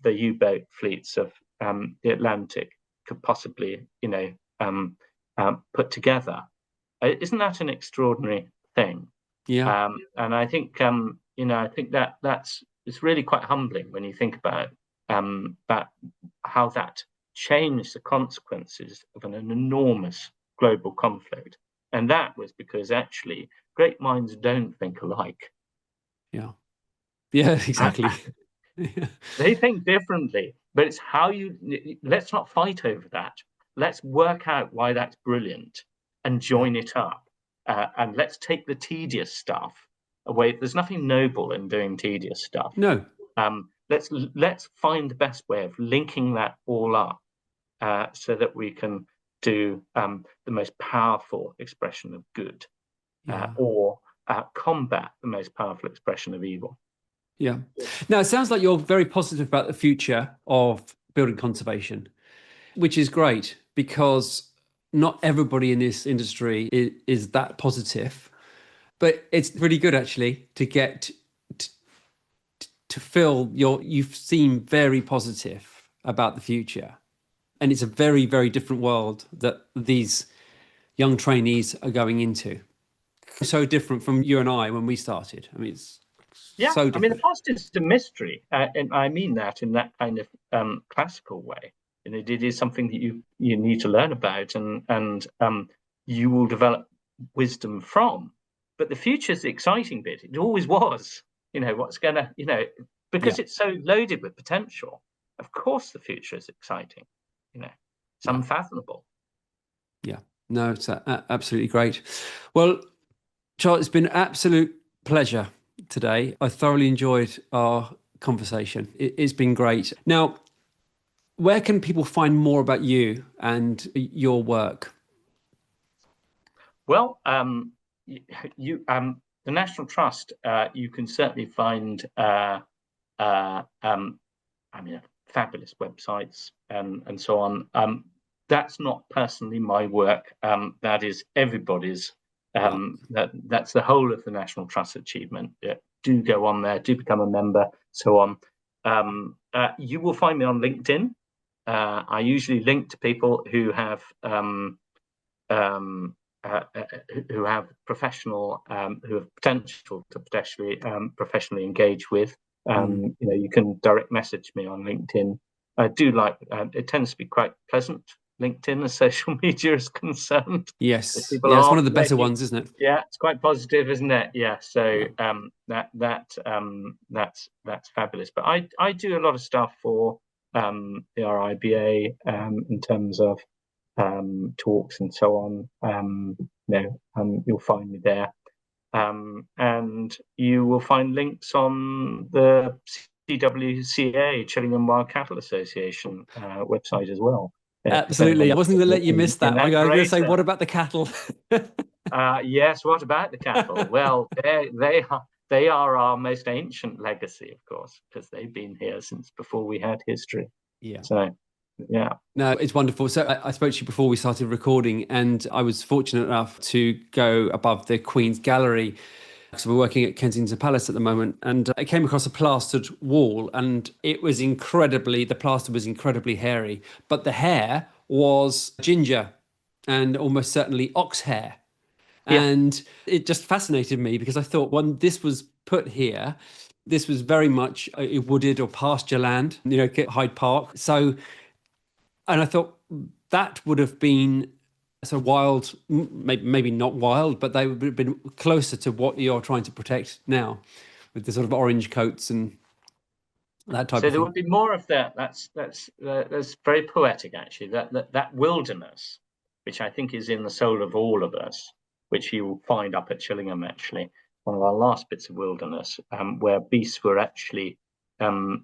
U-boat fleets of the Atlantic could possibly, put together. Isn't that an extraordinary thing? Yeah. And I think, I think it's really quite humbling when you think about how that changed the consequences of an enormous global conflict. And that was because actually great minds don't think alike. Yeah. Yeah, exactly. They think differently, but it's how let's not fight over that. Let's work out why that's brilliant and join it up. And let's take the tedious stuff away. There's nothing noble in doing tedious stuff. No. Let's find the best way of linking that all up, so that we can do the most powerful expression of good, or combat the most powerful expression of evil. Yeah. Now, it sounds like you're very positive about the future of building conservation, which is great because not everybody in this industry is that positive. But it's really good actually to get to feel you seem very positive about the future. And it's a very, very different world that these young trainees are going into. So different from you and I when we started. I mean, it's Yeah, so I mean, the different. past is a mystery, and I mean that in that kind of classical way. And it is something that you need to learn about, and you will develop wisdom from. But the future's the exciting bit. It always was. What's gonna, because Yeah, it's so loaded with potential. Of course, the future is exciting. It's yeah, unfathomable. yeah. No, it's absolutely great. Well, Charles, it's been an absolute pleasure today. I thoroughly enjoyed our conversation. It's been great. Now, where can people find more about you and your work? Well, the National Trust, you can certainly find. I mean, fabulous websites and so on. That's not personally my work. That is everybody's. Yeah, That's the whole of the National Trust achievement. Do go on there, do become a member, so on. You will find me on LinkedIn. I usually link to people who have professional, who have potential to professionally engage with. You can direct message me on LinkedIn. I do like it tends to be quite pleasant. LinkedIn as social media is concerned. yes, People yeah. It's one are of the better making, ones, isn't it? yeah, it's quite positive, isn't it? Yeah. So Yeah. that's fabulous. But I do a lot of stuff for the RIBA in terms of talks and so on. You'll find me there. And you will find links on the CWCA, Chillingham Wild Cattle Association website as well. If Absolutely. I anyone's wasn't going to let you in, miss that. I'm that going to say, greater. what about the cattle? Yes, what about the cattle? Well, they are our most ancient legacy, of course, because they've been here since before we had history. Yeah. So, yeah. No, it's wonderful. So I spoke to you before we started recording, and I was fortunate enough to go above the Queen's Gallery. So we're working at Kensington Palace at the moment, and I came across a plastered wall, and the plaster was incredibly hairy, but the hair was ginger and almost certainly ox hair. Yeah. And it just fascinated me because I thought when this was put here, this was very much a wooded or pasture land, Hyde Park. So, and I thought that would have been sort of wild, maybe not wild, but they would have been closer to what you're trying to protect now with the sort of orange coats and that type So of there thing. would be more of that. That's very poetic, actually. That wilderness, which I think is in the soul of all of us, which you will find up at Chillingham, actually, one of our last bits of wilderness, where beasts were actually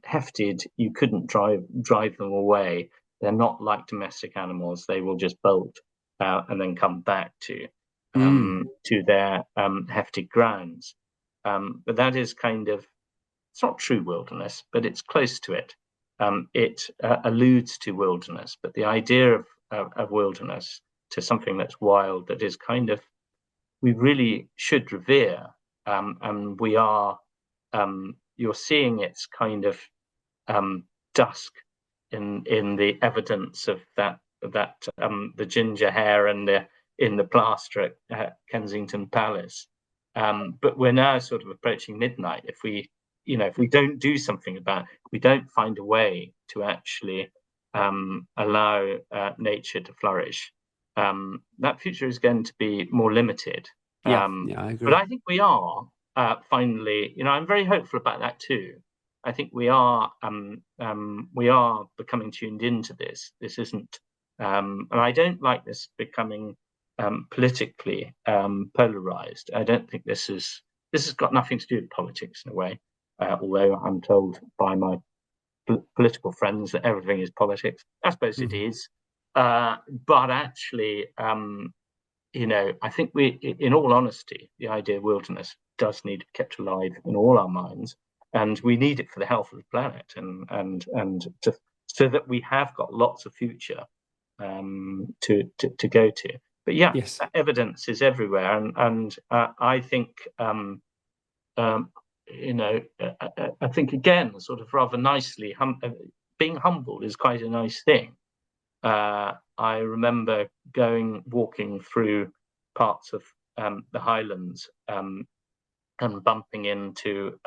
hefted. You couldn't drive them away. They're not like domestic animals. They will just bolt and then come back to their hefted grounds. But that is kind of, it's not true wilderness, but it's close to it. It alludes to wilderness, but the idea of wilderness to something that's wild, that is kind of, we really should revere, and we are. You're seeing its kind of dusk in the evidence of that the ginger hair and in the plaster at Kensington Palace. But we're now sort of approaching midnight. If we don't do something about it, we don't find a way to actually allow nature to flourish, that future is going to be more limited. Yeah, I But agree. I think we are finally, I'm very hopeful about that too. I think we are becoming tuned into this. This isn't, and I don't like this becoming politically polarized. I don't think this has got nothing to do with politics in a way. Although I'm told by my political friends that everything is politics. I suppose it is, but actually, I think in all honesty, the idea of wilderness does need to be kept alive in all our minds. and we need it for the health of the planet, so that we have got lots of future to go to. But yeah, Yes. evidence is everywhere, and I think I think again, sort of rather nicely, being humbled is quite a nice thing. I remember walking through parts of the Highlands and bumping into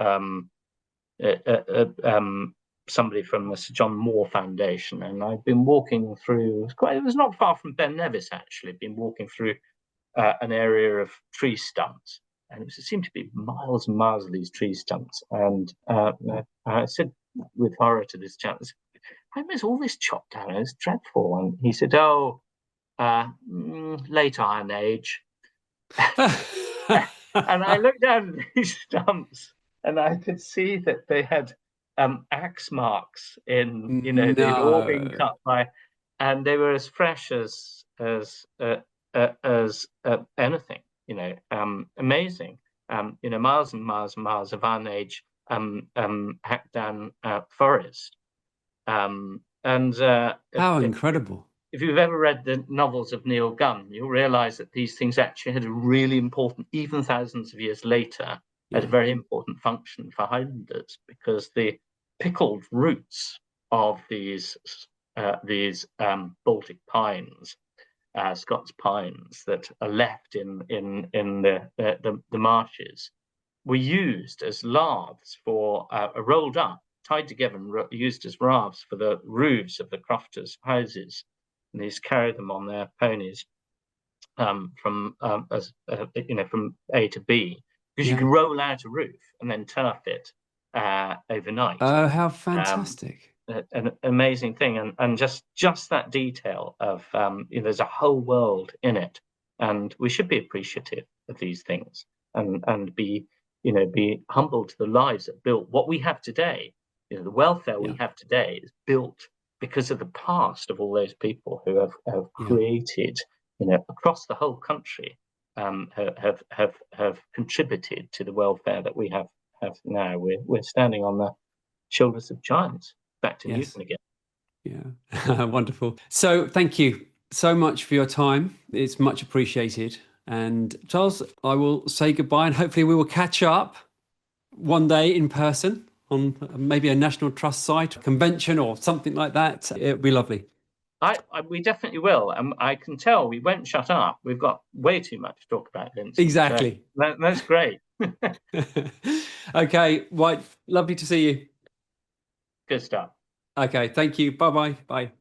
somebody from the Sir John Moore Foundation, and I'd been walking through. It was not far from Ben Nevis, actually. Been walking through an area of tree stumps, and it seemed to be miles and miles of these tree stumps. And I said with horror to this chap, "Why is all this chopped down? It's dreadful." And he said, "Oh, late Iron Age." And I looked down at these stumps, and I could see that they had axe marks in, they'd all been cut by, and they were as fresh as anything, amazing. Miles and miles and miles of Iron Age hacked down forest. How incredible. If you've ever read the novels of Neil Gunn, you'll realize that these things actually had a really important, even thousands of years later, had a very important function for Highlanders, because the pickled roots of these Baltic pines, Scots pines that are left in the marshes, were used as laths for rolled up, tied together, and used as rafts for the roofs of the crofters' houses. And these carried them on their ponies from A to B, because you could roll out a roof and then turf it overnight. Oh, how fantastic! An amazing thing, and just that detail of there's a whole world in it, and we should be appreciative of these things and be humble to the lives that built what we have today. The welfare we have today is built because of the past of all those people who have created, across the whole country, have contributed to the welfare that we have now. We're standing on the shoulders of giants. Back to Newton again. Yeah, wonderful. So thank you so much for your time. It's much appreciated. And Charles, I will say goodbye, and hopefully we will catch up one day in person on maybe a National Trust site, convention or something like that. It'd be lovely. We definitely will. I can tell we won't shut up. We've got way too much to talk about, Vincent. Exactly. So that's great. Okay, right. Lovely to see you. Good stuff. Okay, thank you. Bye-bye. Bye.